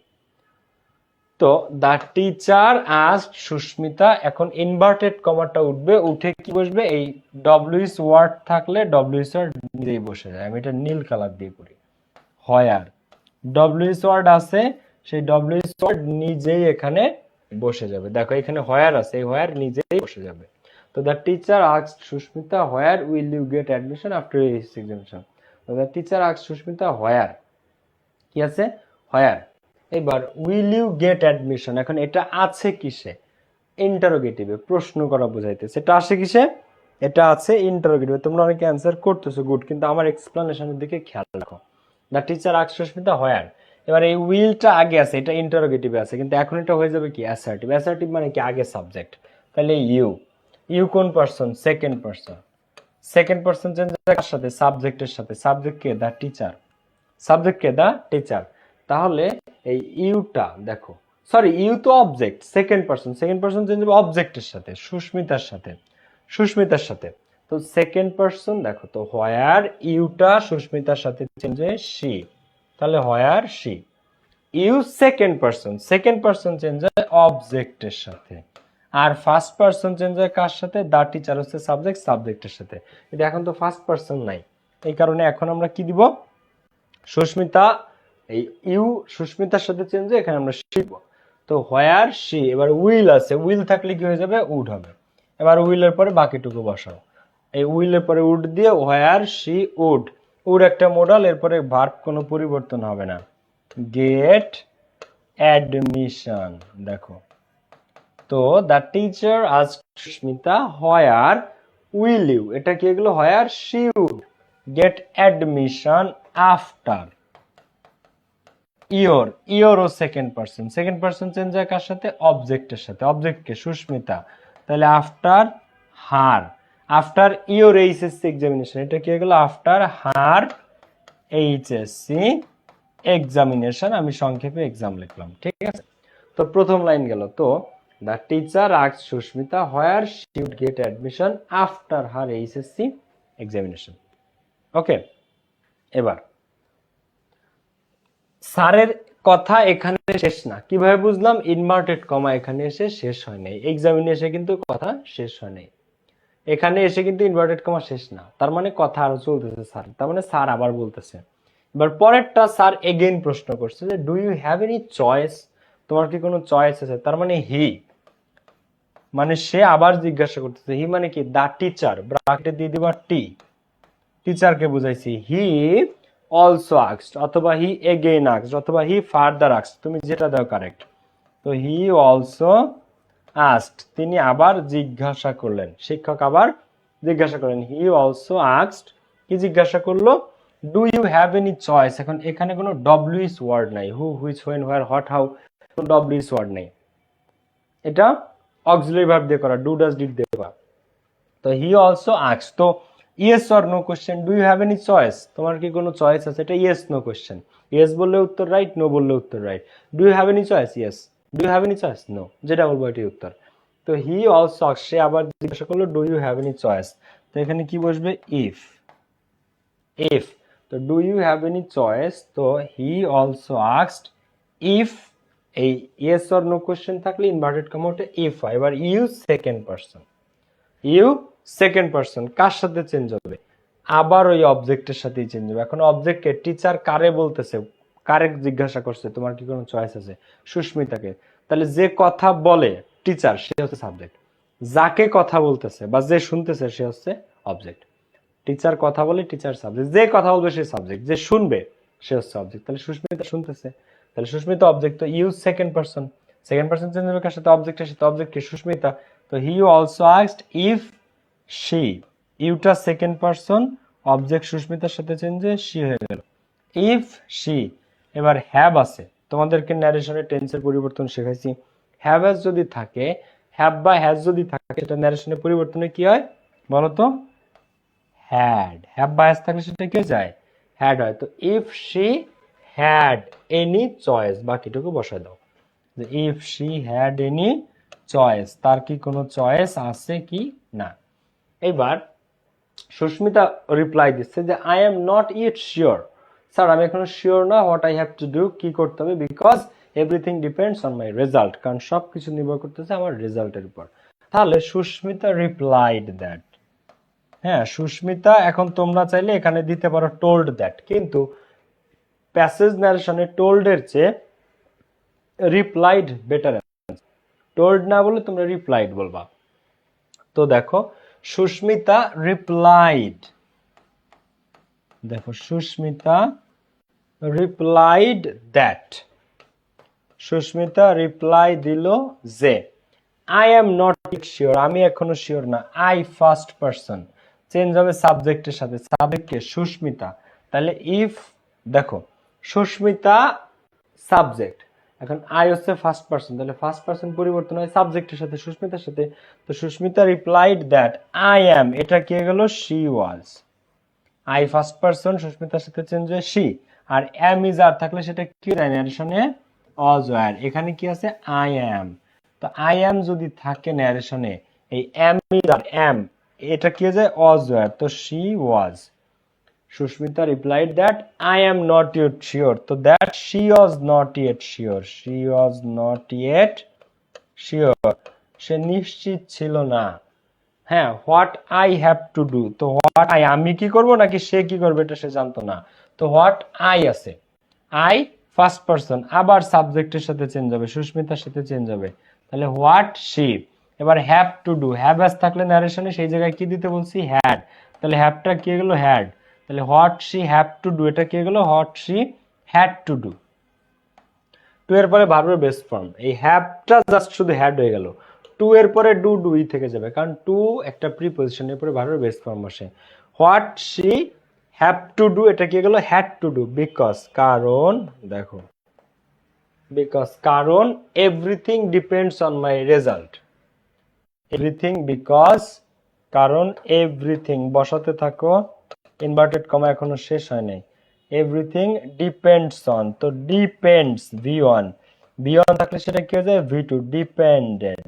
তো দা টিচার আস্কড সুস্মিতা, এখন ইনভার্টেড কমাটা উঠবে, উঠে কি বসবে? এই ডব্লিউএস ওয়ার্ড থাকলে ডব্লিউএস ওয়ার্ড নিজেই বসে যায়। আমি এটা নীল কালার দিয়ে করি। হোয়ার ডব্লিউএস ওয়ার্ড আছে, সেই ডব্লিউএস ওয়ার্ড নিজেই এখানে বসে যাবে। দেখো এখানে হোয়ার আছে, এই হোয়ার নিজেই বসে যাবে। তো the teacher asked Susmita where will you get admission after H examination. তো the teacher asked Susmita where, কি আছে? হোয়ার। এবার উইল ইউ গেট অ্যাডমিশন, এখন এটা আছে কিসে? ইন্টারোগেটিভে, প্রশ্ন করা বোঝাইতেছে। এটা আসে কিসে? এটা আছে ইন্টারোগেটিভ, তোমরা অনেকে অ্যান্সার করতেছো গুড, কিন্তু আমার এক্সপ্লেনেশনের দিকে খেয়াল রাখো। দ্য টিচার আস্কড সুস্মিতা হোয়ার, এবার এই উইলটা আগে আছে, এটা ইন্টারোগেটিভে আছে, কিন্তু এখন এটা হয়ে যাবে কি অ্যাসার্টিভ। অ্যাসার্টিভ মানে কি আগে সাবজেক্ট, তাহলে ইউ, ইউ কোন person? Second person. Second person change কার সাথে? সাবজেক্টের সাথে। সাবজেক্ট কে? The teacher. সাবজেক্ট কে? The teacher. তাহলে এই ইউটা দেখো, সরি ইউ তো object, second person, second person change হবে অবজেক্টের সাথে, সুস্মিতার সাথে, সুস্মিতার সাথে। তো সেকেন্ড পারসন দেখো তো হোয়ার, ইউটা সুস্মিতার সাথে চেঞ্জ হয়ে শি, তাহলে where she. You second person, second person change হয় অবজেক্টের সাথে, আর ফার্স্ট পারসন চেঞ্জ হয় কার সাথে? দা টিচার হচ্ছে সাবজেক্ট, সাবজেক্টের সাথে। কিন্তু এখন তো ফার্স্ট পারসন নাই, এই কারণে এখন আমরা কি দিব? সুস্মিতা, এই ইউ সুস্মিতার সাথে চেঞ্জ হয়, এখানে আমরা শিখব। তো হোয়ার শি, এবার উইল আছে, উইল থাকলে কি হয়ে যাবে? উড হবে। এবার উইলের পরে বাকিটুকু বসাও, এই উইলের পরে উড দিয়ে হোয়ার শি উড, উড একটা মোডাল, এরপরে ভার্ব কোনো পরিবর্তন হবে না, গেট অ্যাডমিশন। দেখো তো the teacher asked Susmita where will you, এটা কি এগুলো? Where she would get admission after your, ইয়োরও second person, second person change হয় কার সাথে? অবজেক্টের সাথে, অবজেক্টকে সুস্মিতা, তাহলে after her, after your HSC examination, এটা কি হলো? আফটার হার এইচএসসি এক্সামিনেশন, আমি সংক্ষেপে এক্সাম লিখলাম, ঠিক আছে। তো প্রথম লাইন গেল। তো the teacher asked Susmita where she would get admission after her HSC examination. Okay, এবার স্যারের কথা এখানে শেষ না, কিভাবে বুঝলাম? ইনভার্টেড কমা এখানে এসে শেষ হয় নাই, এক্সামিনে এসে কিন্তু কথা শেষ হয় নাই, এখানে এসে কিন্তু ইনভার্টেড কমা শেষ না, তার মানে কথা আরো চলতেছে স্যার, তার মানে স্যার আবার বলতেছে। এবার পরেরটা স্যার এগেইন প্রশ্ন করছে যে do you have any choice, তোমার কি কোনো চয়েস আছে? তার মানে হি, মানে সে আবার জিজ্ঞাসা করতেছে। হি মানে কি? দা টিচার, ব্র্যাকেটে দিয়ে দিবা টি, টিচারকে বুঝাইছি। হি অলসো আস্কড, অথবা হি এগেইন আস্কড, অথবা হি ফার্দার আস্কড, তুমি যেটা দাও কারেক্ট। তো হি অলসো আস্কড, তিনি আবার জিজ্ঞাসা করলেন, শিক্ষক আবার জিজ্ঞাসা করলেন। হি অলসো আস্কড, কি জিজ্ঞাসা করলো? Do you have any choice. এখন এখানে কোনো ডব্লিউএস ওয়ার্ড নাই, who, which, when, where, what, how, কোনো ডব্লিউএস ওয়ার্ড নেই, এটা অক্সিলারি ভার্ব দিয়ে করা, ডু, ডাজ, ডিড দিয়ে করা। তো হি অলসো আস্কড, তো yes or no question, do you have any choice, তোমার কি কোনো চয়েস আছে? এটা ইয়েস নো কোশ্চেন, ইয়েস বললে উত্তর রাইট, নো বললে উত্তর right. Do you have any choice? Yes. Do you have any choice? No, যেটা বলবো এটাই উত্তর। তো হি অলসো আস্কড, সে আবার জিজ্ঞাসা করলো do you have any choice, তো এখানে কি বসবে? If, if. তো do you have any choice, তো হি অলসো আস্কড ইফ, এই ইয়েস অর নো কোশ্চেন থাকলে ইনভার্টেড কমা ওটা ইফ হয়। এবার you second person, you second person কার সাথে চেঞ্জ হবে? আবার ওই অবজেক্টের সাথেই চেঞ্জ হবে। এখন অবজেক্টকে টিচার কারে বলতেছে, কারে জিজ্ঞাসা করছে তোমার কি কোনো চয়েস আছে? সুস্মিতাকে। তাহলে যে কথা বলে টিচার সে হচ্ছে সাবজেক্ট, যাকে কথা বলতেছে বা যে শুনতেছে সে হচ্ছে অবজেক্ট। টিচার কথা বলে, টিচার সাবজেক্ট, যে কথা বলবে সে সাবজেক্ট, যে শুনবে সে হচ্ছে অবজেক্ট। তাহলে সুস্মিতা শুনতেছে, তাহলে সুস্মিতা অবজেক্ট, তো you second person, second person change হবে কার সাথে? অবজেক্টের সাথে, অবজেক্ট কে? সুস্মিতা। তো he also asked if she, ইউটা সেকেন্ড পারসন, অবজেক্ট সুস্মিতার সাথে চেঞ্জ হয়ে শি হয়ে গেল, ইফ শি। এবার হ্যাভ আছে, তোমাদেরকে ন্যারেশনের টেন্সের পরিবর্তন শেখাইছি। হ্যাভ হ্যাজ যদি থাকে, হ্যাভ বা হ্যাজ যদি থাকে, সেটা ন্যারেশনের পরিবর্তনে কি হয় বলো তো? হ্যাড। হ্যাভ বা হ্যাজ থাকলে সেটা কি যায়? হ্যাড হয়। তো if she had any choice, বাকিটুকু বসায় দাও যে if she had any choice, তার কি কোনো চয়েস আছে কি না। এবার সুস্মিতা রিপ্লাই দিচ্ছে যে I am not it sure, sir আমি এখনো শিওর না what I have to do, কি করতে হবে, because everything depends on my result, কারণ সবকিছু নির্ভর করতেছে আমার রেজাল্টের উপর। তাহলে সুস্মিতা রিপ্লাইড দ্যাট, হ্যাঁ সুস্মিতা, এখন তোমরা চাইলে এখানে দিতে পারো টোল্ড দ্যাট, কিন্তু প্যাসেজ ন্যারেশনে টোল্ড এর চেয়ে রিপ্লাইড বেটার। টোল্ড না বলে তোমরা রিপ্লাইড বলবা। তো দেখো সুস্মিতা রিপ্লাইড, দেখো Susmita replied that, Susmita reply দিল যে আই এম নট শিওর, আমি এখনো শিওর না। আই ফার্স্ট পারসন, চেঞ্জ হবে সাবজেক্টের সাথে, সাবজেক্টকে সুস্মিতা। তাহলে ইফ দেখো সুস্মিতা সাবজেক্ট, এখন আই হচ্ছে ফার্স্ট পারসন, তাহলে ফার্স্ট পারসন পরিবর্তন হয় সাবজেক্টের সাথে, সুস্মিতার সাথে। তো Susmita replied that I am, এটা কি গেল she was. I first person, সুস্মিতার সাথে চেঞ্জ হয় শি, আর অ্যাম ইজ আর থাকলে সেটা কি ন্যারেশনে ওয়াজ ওয়্যার। এখানে কি আছে আই অ্যাম, তো আই অ্যাম যদি থাকে ন্যারেশনে, এই অ্যাম ইজ আর অ্যাম এটা কি হয়ে যায় ওয়াজ ওয়্যার, তো she was. Sushmita replied that I am not yet sure. So that she was not yet sure. She was not yet sure. সে নিশ্চিত ছিল না। হ্যাঁ, what I have to do, তো হোয়াট আই, আমি কি করব নাকি সে কি করবে এটা সে জানতো না। তো হোয়াট আই আছে, আই ফার্স্ট পারসন, আবার সাবজেক্টের সাথে চেঞ্জ হবে, সুস্মিতার সাথে চেঞ্জ হবে। তাহলে হোয়াট শি, এবার have to do, have as থাকলে ন্যারেশনে সেই জায়গায় কি দিতে বলছি হ্যাড, তাহলে হ্যাভটা কি গেল হ্যাড। তাহলে what she have to do, এটা কি গেল what she had to do. To এর পরে ভার্বের বেস ফর্ম, এই হ্যাভটা জাস্ট শুধু হ্যাড হয়ে গেল, টু এর পরে ডু ডুই থেকে যাবে, কারণ টু একটা প্রিপজিশনের পরে ভার্বের বেস ফর্ম আসে। What she have to do, এটা কি গেল হ্যাড টু ডু, বিকজ কারণ, দেখো বিকজ কারণ everything depends on my result, everything because কারণ এভরিথিং বসাতে থাকো, ইনভার্টেড কমা এখনো শেষ হয় নাই, এভরিথিং ডিপেন্ডস অন, তো depends V one, V one থাকলে সেটা কি হয়ে যায় V two, depended.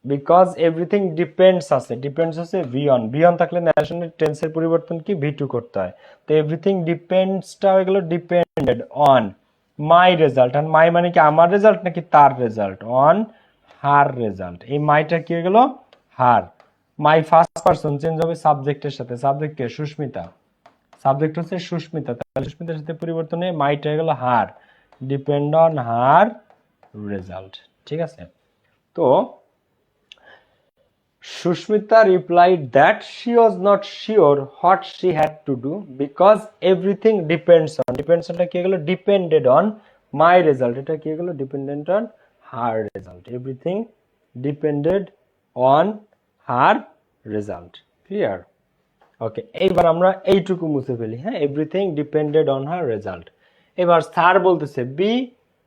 Because everything depends আছে, ডিপেন্ডস আছে ভি ওয়ান, ভি ওয়ান থাকলে ন্যারেশনের টেন্সের পরিবর্তন কি ভি টু করতে হয়, তো এভরিথিং ডিপেন্ডসটা হয়ে গেল ডিপেন্ডেড অন মাই রেজাল্ট, আর মাই মানে কি আমার রেজাল্ট নাকি তার রেজাল্ট, অন হার রেজাল্ট, এই মাইটা কি হয়ে গেল হার। মাই ফার্স্ট পারসন চেঞ্জ হবে সাবজেক্টের সাথে, সাবজেক্ট কে সুস্মিতা, সাবজেক্ট হচ্ছে সুস্মিতা, তাহলে সুস্মিতার সাথে পরিবর্তনে মাইটা হয়ে গেল হার, ডিপেন্ড অন হার রেজাল্ট। ঠিক আছে, তো Sushmita replied that she was not sure what she had to do because everything depends on, depends on কি হলো depended on my result, এটা কি হলো dependent on her result, everything depended on her result, clear? ওকে, এইবার আমরা এইটুকু মুছে ফেলি। হ্যাঁ, everything depended on her result. এবার স্যার বলতেছে বি,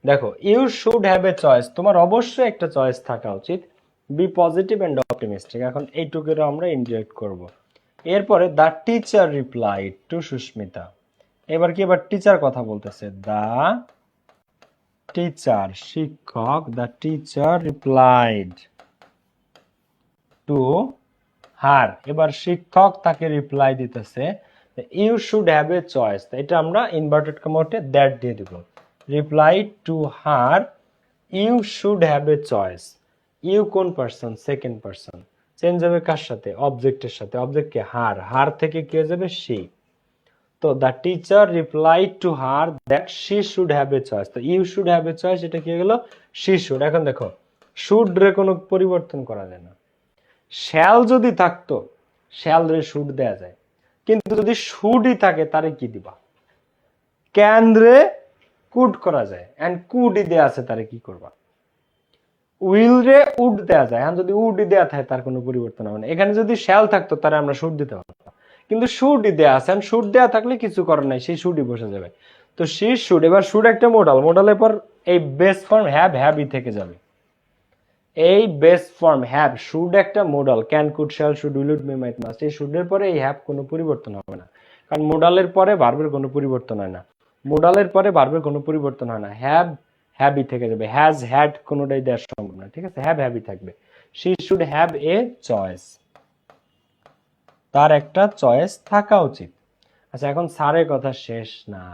দেখো you should have a choice, তোমার অবশ্যই একটা চয়েস থাকা উচিত, বি পজিটিভ এন্ড অপটিমিস্টিক। এখন এইটুকুর আমরা ইনডিরেক্ট করব। এরপরে the teacher replied to Susmita, এবার কি এবার টিচার কথা বলতেছে, দ্য টিচার শিক্ষক, the teacher replied to her, এবার শিক্ষক তাকে রিপ্লাই দিতেছে you should have a choice, এটা আমরা ইনভার্টেড কমাতে দ্যাট দিয়ে দিব, reply to her you should have a choice, you কোন পারসন সেকেন্ড পারসন, চেঞ্জ হবে কার সাথে অবজেক্টের সাথে, অবজেক্ট কে হার, হার থেকে কি হয়ে যাবে শি, তো the teacher reply to her that she should have a choice, তো you should have a choice এটা কি হয়ে গেল শি শুড। এখন দেখো শুড রে কোনো পরিবর্তন করা যায় না, শ্যাল যদি থাকতো শ্যাল রে শুড দেয়া যায়, কিন্তু যদি শুডই থাকে তারে কি দিবা, ক্যান রে কুড করা যায়, এন্ড কুডই দেয়া আছে তারে কি করবা, উইল রে উড দেয়া যায়, এখন যদি উডই দেয়া থাকে তার কোনো পরিবর্তন হবে না। এখানে যদি শ্যাল থাকতো তারে আমরা শুড দিতে পারতাম, কিন্তু শুডই দেয়া আছে, শুড দেয়া থাকলে কিছু করার নাই, সেই শুডই বসে যাবে। তো শি শুড, এবার শুড একটা মডাল, মডালের পর এই বেস ফর্ম হ্যাভ হ্যাভই থেকে যাবে, এই বেস ফর্ম হ্যাভ, শুড একটা modal, can could shall should will would may might must, এই শুডের পরে এই হ্যাভ কোনো পরিবর্তন হবে না, কারণ মডালের পরে ভার্বের কোনো পরিবর্তন হয় না, মডালের পরে ভার্বের কোনো পরিবর্তন হয় না, হ্যাভ হ্যাভই থেকে যাবে, হ্যাজ হ্যাড কোনোটাই দেওয়া সম্ভব না। ঠিক আছে, হ্যাভ হ্যাভই থাকবে, she should have a choice, তার একটা চয়েস থাকা উচিত। আচ্ছা, এখন স্যারের কথা শেষ না,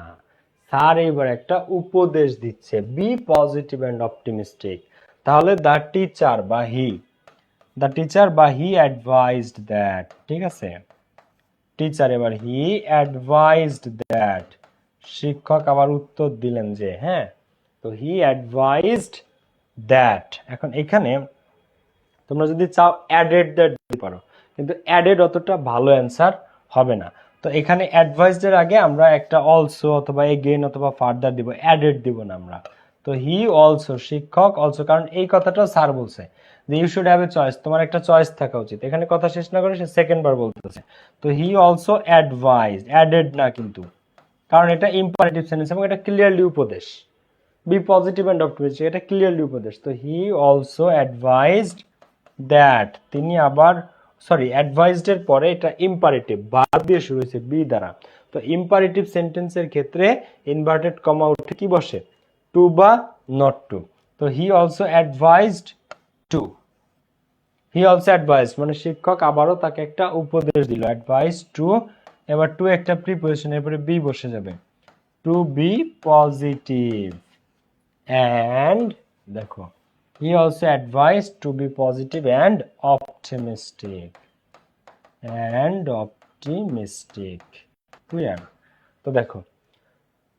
স্যার এবার একটা উপদেশ দিচ্ছে, বি পজিটিভ এন্ড অপটিমিস্টিক। তাহলে দ্য টিচার বা হি, দ্য টিচার বা হি অ্যাডভাইজড দ্যাট, ঠিক আছে, টিচার এবার হি অ্যাডভাইজড দ্যাট, শিক্ষক আবার উত্তর দিলেন যে, হ্যাঁ, তো হি অ্যাডভাইজড দ্যাট। এখন এখানে তোমরা যদি চাও অ্যাডেড দ্যাট দিতে পারো, কিন্তু অ্যাডেড অতটা ভালো অ্যান্সার হবে না, তো এখানে অ্যাডভাইসড এর আগে আমরা একটা অলসো অথবা এগেইন অথবা ফার্দার দিব, অ্যাডেড দিব না আমরা। তো হি অলসো, শিক্ষক অলসো, কারণ এই কথাটা স্যার বলছে যে you should have a choice, তোমার একটা চয়েস থাকা উচিত। এখানে কথা শেষ না করে সে সেকেন্ড বার বলতেছে। তো হি অলসো অ্যাডভাইজ, অ্যাডেড না কিন্তু, কারণ এটা ইম্পারেটিভ সেন্টেন্স এবং এটা ক্লিয়ারলি উপদেশ। বি পজিটিভ অ্যান্ড অপটিমিস্টিক, এটা ক্লিয়ারলি উপদেশ। তো হি অলসো অ্যাডভাইজড দ্যাট, তিনি আবার, সরি অ্যাডভাইজড এর পরে এটা ইম্পারেটিভ ভার্ব দিয়ে শুরু হয়েছে বি দ্বারা। তো ইম্পারেটিভ সেন্টেন্সের ক্ষেত্রে ইনভার্টেড কমা উঠে কি বসে, টু বা নট টু। তো he also advised to, he also advised মানে শিক্ষক আবারও তাকে একটা উপদেশ দিল, অ্যাডভাইস টু, এবার টু একটা প্রিপোজিশন, এরপরে বি বসে যাবে, টু বি পজিটিভ অ্যান্ড, দেখো he also advised to be positive and optimistic, clear? তো দেখো,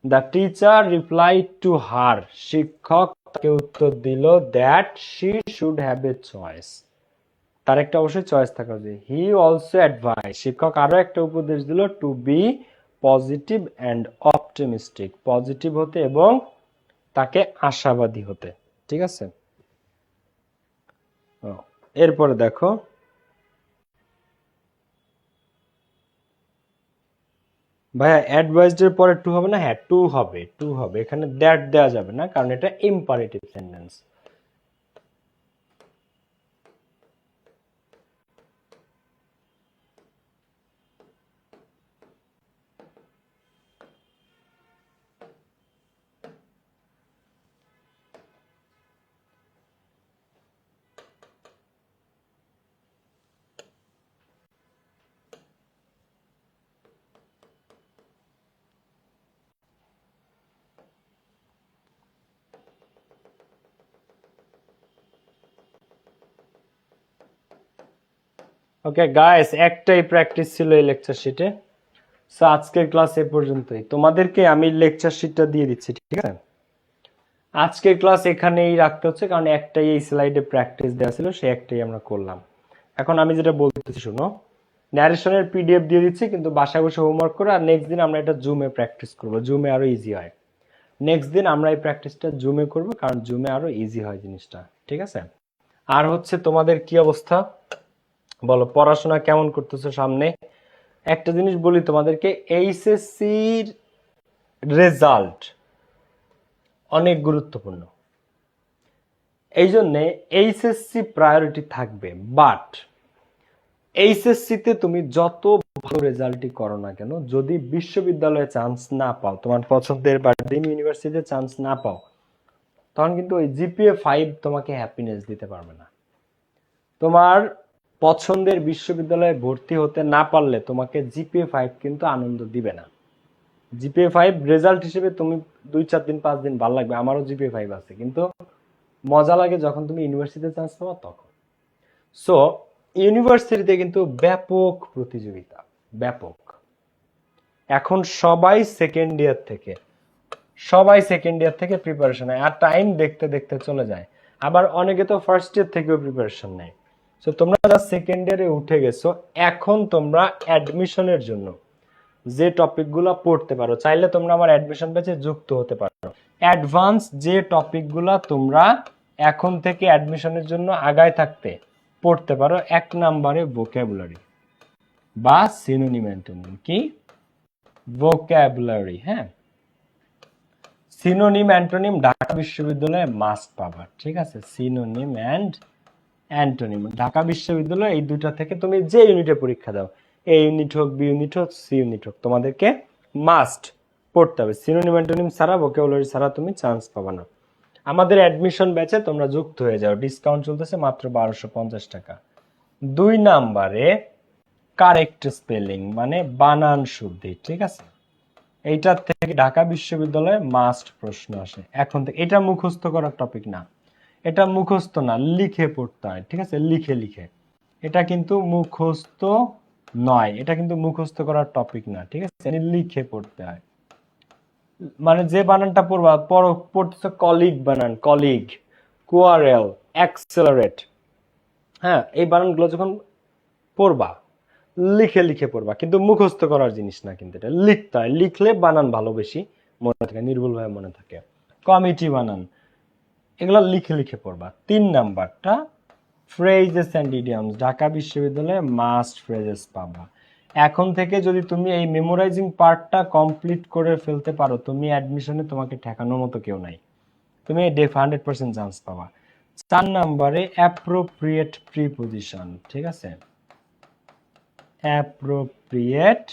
the teacher reply to her, শিক্ষক তাকে উত্তর দিল that she should have a choice, তার একটা অবশ্যই চয়েস থাকা উচিত। হি অলসো অ্যাডভাইস, শিক্ষক আরো একটা উপদেশ দিল, to be positive and optimistic, positive হতে এবং তাকে আশাবাদী হতে। ঠিক আছে, এরপরে দেখো, ভাইয়া অ্যাডভাইসড এর পরে টু হবে না? হ্যাঁ টু হবে, টু হবে, এখানে দ্যাট দেওয়া যাবে না কারণ এটা ইম্পারেটিভ সেন্টেন্স। ওকে গাইস, একটাই প্র্যাকটিস ছিল এই লেকচার শিটে। সো আজকের ক্লাস এ পর্যন্তই, তোমাদেরকে আমি লেকচার শিটটা দিয়ে দিচ্ছি, ঠিক আছে? আজকের ক্লাস এখানেই রাখতে হচ্ছে কারণ একটাই এই স্লাইডে প্র্যাকটিস দেওয়া ছিল, সে একটাই আমরা করলাম। এখন আমি যেটা বলতেছি শুনো, ন্যারেশনের পিডিএফ দিয়ে দিচ্ছি, কিন্তু বাসায় বসে হোমওয়ার্ক করে, আর নেক্সট দিন আমরা এটা জুমে প্র্যাকটিস করবো, জুমে আরো ইজি হয়। নেক্সট দিন আমরা এই প্র্যাকটিসটা জুমে করব কারণ জুমে আরো ইজি হয় জিনিসটা, ঠিক আছে? আর হচ্ছে তোমাদের কি অবস্থা বলো, পড়াশোনা কেমন করতেছো সামনে? একটা জিনিস বলি তোমাদেরকে, এইচএসসির রেজাল্ট অনেক গুরুত্বপূর্ণ, এই জন্যে এইচএসসি প্রায়োরিটি থাকবে। বাট এইচএসসিতে তুমি যত ভালো রেজাল্টই করো না কেন, যদি বিশ্ববিদ্যালয়ে চান্স না পাও, তোমার পছন্দের বা ড্রিম ইউনিভার্সিটিতে চান্স না পাও, তখন কিন্তু ওই জিপিএ 5 তোমাকে হ্যাপিনেস দিতে পারবে না। তোমার পছন্দের বিশ্ববিদ্যালয়ে ভর্তি হতে না পারলে তোমাকে জিপিএ 5 কিন্তু আনন্দ দিবে না। জিপিএ 5 রেজাল্ট হিসেবে তুমি 2-4 দিন 5 দিন ভালো লাগবে, আমারও জিপিএ 5 আছে, কিন্তু মজা লাগে যখন তুমি ইউনিভার্সিটিতে চান্স পাও তখন। সো ইউনিভার্সিটিতে কিন্তু ব্যাপক প্রতিযোগিতা, ব্যাপক। এখন সবাই সেকেন্ড ইয়ার থেকে প্রিপারেশন নেয়, আর টাইম দেখতে দেখতে চলে যায়। আবার অনেকে তো ফার্স্ট ইয়ার থেকেও প্রিপারেশন নেয়। সো তোমরা যারা সেকেন্ড ইয়ারে উঠে গেছো, এখন তোমরা অ্যাডমিশনের জন্য যে টপিকগুলো পড়তে পারো, চাইলে তোমরা আমার অ্যাডমিশন ব্যাচে যুক্ত হতে পারো। অ্যাডভান্স যে টপিকগুলো তোমরা এখন থেকে অ্যাডমিশনের জন্য আগায় থাকতে পড়তে পারো, 1 নম্বরে ভোকাবুলারি বা সিনোনিম অ্যান্টোনিম। কি? ভোকাবুলারি, হ্যাঁ। সিনোনিম অ্যান্টোনিম ঢাকা বিশ্ববিদ্যালয়ে মাস্ট পাবা, ঠিক আছে? সিনোনিম অ্যান্ড অ্যান্টোনিম ঢাকা বিশ্ববিদ্যালয়, এই দুইটা থেকে তুমি যে ইউনিটে পরীক্ষা দাও, এ ইউনিট হোক, বি ইউনিট হোক, সি ইউনিট হোক, তোমাদেরকে মাস্ট পড়তে হবে। সিনোনিম অ্যান্টোনিম ছাড়া, ভোকাবুলারি ছাড়া তুমি চান্স পাবা না। আমাদের অ্যাডমিশন ব্যাচে তোমরা যুক্ত হয়ে যাও, ডিসকাউন্ট চলতেছে মাত্র 1250 টাকা। 2 নম্বরে কারেক্ট স্পেলিং মানে বানান শুদ্ধি, ঠিক আছে? এইটা থেকে ঢাকা বিশ্ববিদ্যালয়ে মাস্ট প্রশ্ন আসে এখন থেকে। এটা মুখস্থ করার টপিক না, এটা মুখস্থ না, লিখে পড়তে হয়, ঠিক আছে? লিখে লিখে, এটা কিন্তু মুখস্থ নয়, এটা কিন্তু মুখস্থ করার টপিক না, ঠিক আছে? লিখে পড়তে হয়। মানে যে বানানটা পড়বা, পড়তেছে কলিগ বানান, কলিগ, কোয়ারেল, অ্যাক্সেলারেট, হ্যাঁ, এই বানানগুলো যখন পড়বা লিখে লিখে পড়বা, কিন্তু মুখস্থ করার জিনিস না, কিন্তু এটা লিখতে হয়। লিখলে বানান ভালো বেশি মনে থাকে, নির্ভুলভাবে মনে থাকে। কমিটি বানান, এগুলো লিখে লিখে পড়বা। 3 নাম্বারটা ফ্রেজেস অ্যান্ড ইডিয়মস, ঢাকা বিশ্ববিদ্যালয়ে মাস্ট ফ্রেজেস পাবা। এখন থেকে যদি তুমি এই মেমোরাইজিং পার্টটা কমপ্লিট করে ফেলতে পারো, তুমি অ্যাডমিশনে তোমাকে ঠেকানোর মতো কেউ নাই, তুমি 100% চান্স পাবা। 4 নাম্বারে অ্যাপ্রোপ্রিয়েট প্রিপোজিশন, ঠিক আছে, অ্যাপ্রোপ্রিয়েট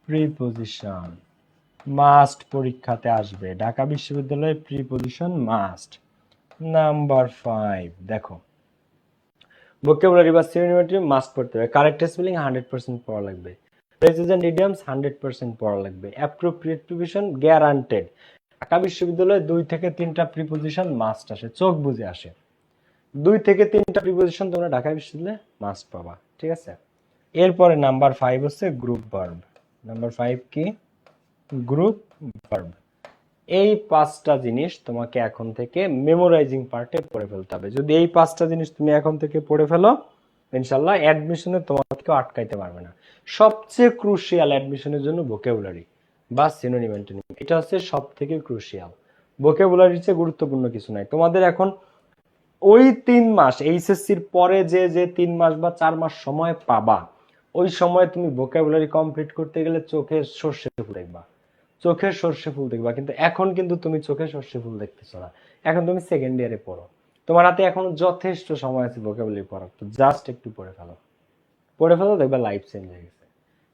প্রিপোজিশন মাস্ট পরীক্ষাতে আসবে, ঢাকা বিশ্ববিদ্যালয়ে প্রিপোজিশন মাস্ট। নাম্বার 5 দেখো, ভোকাবুলারি বা সিনোনিম মাস্ট পড়তে হবে, কারেক্ট স্পেলিং 100% পড়া লাগবে, ফ্রেজেস এন্ড ইডিয়মস 100% পড়া লাগবে, অ্যাপ্রোপ্রিয়েট প্রিপোজিশন গ্যারান্টেড। ঢাকা বিশ্ববিদ্যালয়ে 2 থেকে 3টা প্রিপোজিশন মাস্ট আসে, চোখ বুঝে আসে, 2 থেকে 3টা প্রিপোজিশন তোমরা ঢাকা বিশ্ববিদ্যালয়ে মাস্ট পাবা, ঠিক আছে। এরপরে নাম্বার 5 হচ্ছে গ্রুপ ভার্ব। নাম্বার 5 কি? Group verb. এই 5টা জিনিস তোমাকে এখন থেকে মেমোরাইজিং পার্টে পড়ে ফেলতে হবে। যদি এই 5টা জিনিস তুমি এখন থেকে পড়ে ফেলো, ইনশাআল্লাহ অ্যাডমিশনে তোমাকে আটকাইতে পারবে না। সবচেয়ে ক্রুশিয়াল অ্যাডমিশনের জন্য ভোকাবুলারি বা সিনোনিম অ্যান্টোনিম, এটা হচ্ছে সবথেকে ক্রুশিয়াল। ভোকাবুলারির চেয়ে গুরুত্বপূর্ণ কিছু নাই। তোমাদের এখন ওই 3 মাস এইচএসসির পরে যে 3 মাস বা 4 মাস সময় পাবা, ওই সময় তুমি ভোকাবুলারি কমপ্লিট করতে গেলে চোখে সর্ষে ফুল দেখবা, চোখের সর্ষে ফুল দেখবা। কিন্তু এখন কিন্তু তুমি চোখে সর্ষে ফুল দেখতেছো না, এখন তুমি সেকেন্ড ইয়ারে পড়ো, তোমার হাতে এখন যথেষ্ট সময় আছে ভোকাবুলারি পড়ার, তো জাস্ট একটু পড়ে ফেলো, দেখবা লাইফ চেঞ্জ হয়ে গেছে।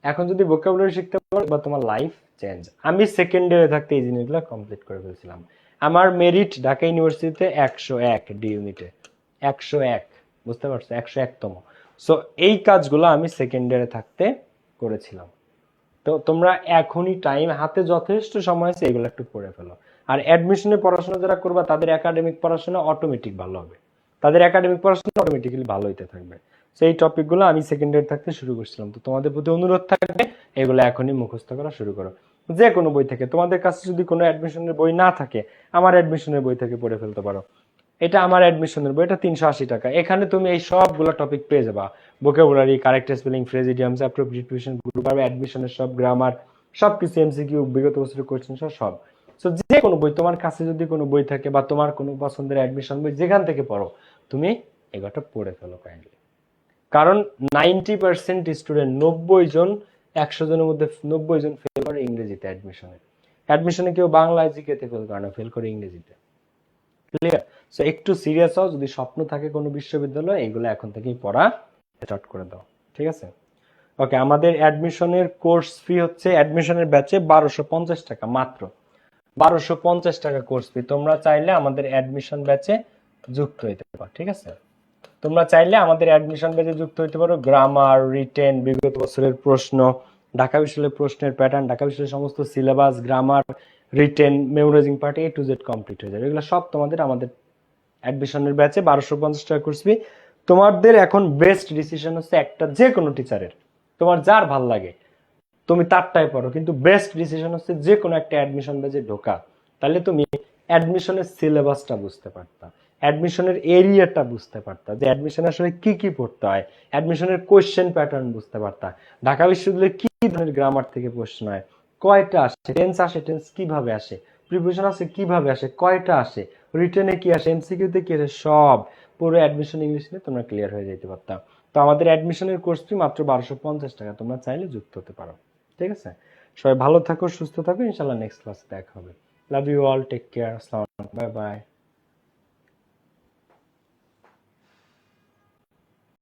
এখন যদি ভোকাবুলারি শিখতে পারো বা তোমার লাইফ চেঞ্জ। আমি সেকেন্ড ইয়ারে থাকতে এই জিনিসগুলো কমপ্লিট করে ফেলছিলাম। আমার মেরিট ঢাকা ইউনিভার্সিটিতে 101 ডি ইউনিটে, 101, বুঝতে পারছো, 101তম। সো এই কাজগুলো আমি সেকেন্ড ইয়ারে থাকতে করেছিলাম। তো তোমরা এখনই টাইম হাতে যথেষ্ট সময় আছে, এগুলো একটু পড়ে ফেলো। আর অ্যাডমিশনে পড়াশোনা যারা করবা তাদের একাডেমিক পড়াশোনা অটোমেটিক ভালো হবে, তাদের একাডেমিক পড়াশোনা অটোমেটিক্যালি ভালো হইতে থাকবে। সেই টপিকগুলো আমি সেকেন্ড ইয়ার থাকতে শুরু করছিলাম। তো তোমাদের প্রতি অনুরোধ থাকবে এগুলো এখনই মুখস্থ করা শুরু করো, যে কোনো বই থেকে। তোমাদের কাছে যদি কোনো অ্যাডমিশনের বই না থাকে, আমার অ্যাডমিশনের বই থেকে পড়ে ফেলতে পারো। এটা আমার অ্যাডমিশনের বই, এটা 380 টাকা। এখানে তুমি এই সবগুলো টপিক পেয়ে যাবা, vocabulary, correct spelling, phrase, idioms, appropriate preposition, group verb, অ্যাডমিশনের সব গ্রামার, সবকিছু, এমসিকিউ, বিগত বছরের কোশ্চেন সব। সো যে কোনো বই, তোমার কাছে যদি কোনো বই থাকে বা তোমার কোনো পছন্দের অ্যাডমিশন বই যেখান থেকে পড়ো, তুমি এগুলোটা পড়ে ফেলো কাইন্ডলি। কারণ 90% স্টুডেন্ট, 90 জন 100 জনের মধ্যে 90 জন ফেল করে ইংরেজিতে। অ্যাডমিশনে কেউ বাংলা জিকেতে ফেল করে না, ফেল করে ইংরেজিতে। ক্লিয়ার? সো একটু সিরিয়াস হও, যদি স্বপ্ন থাকে কোনো বিশ্ববিদ্যালয়, এগুলো এখন থেকেই পড়া স্টার্ট করে দাও, ঠিক আছে। ওকে, আমাদের অ্যাডমিশনের কোর্স ফি হচ্ছে অ্যাডমিশনের ব্যাচে 1250 টাকা, মাত্র 1250 টাকা কোর্স ফি। তোমরা চাইলে আমাদের অ্যাডমিশন ব্যাচে যুক্ত হইতে পারো, ঠিক আছে। তোমরা চাইলে আমাদের অ্যাডমিশন ব্যাচে যুক্ত হইতে পারো। গ্রামার, রিটেন, বিগত বছরের প্রশ্ন, ঢাকা বিশ্ববিদ্যালয়ের প্রশ্নের প্যাটার্ন, ঢাকা বিশ্ববিদ্যালয়ের সমস্ত syllabus, grammar, written, memorising part A to Z complete হয়ে যাবে। এগুলো সব তোমাদের আমাদের অ্যাডমিশনের ব্যাচে 1250 টাকা কোর্স ফি। তোমাদের এখন বেস্ট ডিসিশন হচ্ছে একটা, যে কোনো টিচারের, তোমার যার ভাল লাগে তুমি তারটাই পড়ো, কিন্তু বেস্ট ডিসিশন হচ্ছে যে কোনো একটা অ্যাডমিশন ব্যাচে ঢোকা। তাহলে তুমি অ্যাডমিশনের সিলেবাসটা বুঝতে পারতা, অ্যাডমিশনের এরিয়াটা বুঝতে পারতা, যে অ্যাডমিশন আসলে কি কি পড়তে হয়, অ্যাডমিশনের কোশ্চেন প্যাটার্ন বুঝতে পারতা, ঢাকা বিশ্ববিদ্যালয়ে কি ধরনের গ্রামার থেকে প্রশ্ন হয়, কয়টা আসে, টেন্স আসে, টেন্স কিভাবে আসে, প্রিপোজিশন আসে কিভাবে আসে, কয়টা আসে, রিটেনে কি আসে, এমসিকিউতে কি আসে, সব পুরো অ্যাডমিশন ইংলিশ নিয়ে তোমরা ক্লিয়ার হয়ে যেতে পারতাম। তো আমাদের অ্যাডমিশনের কোর্স ফি মাত্র 1250 টাকা, তোমরা চাইলে যুক্ত হতে পারো, ঠিক আছে। সবাই ভালো থাকো, সুস্থ থাকো, ইনশাআল্লাহ নেক্সট ক্লাসে দেখা হবে। Love you all, take care, আসসালামু আলাইকুম, বাই বাই।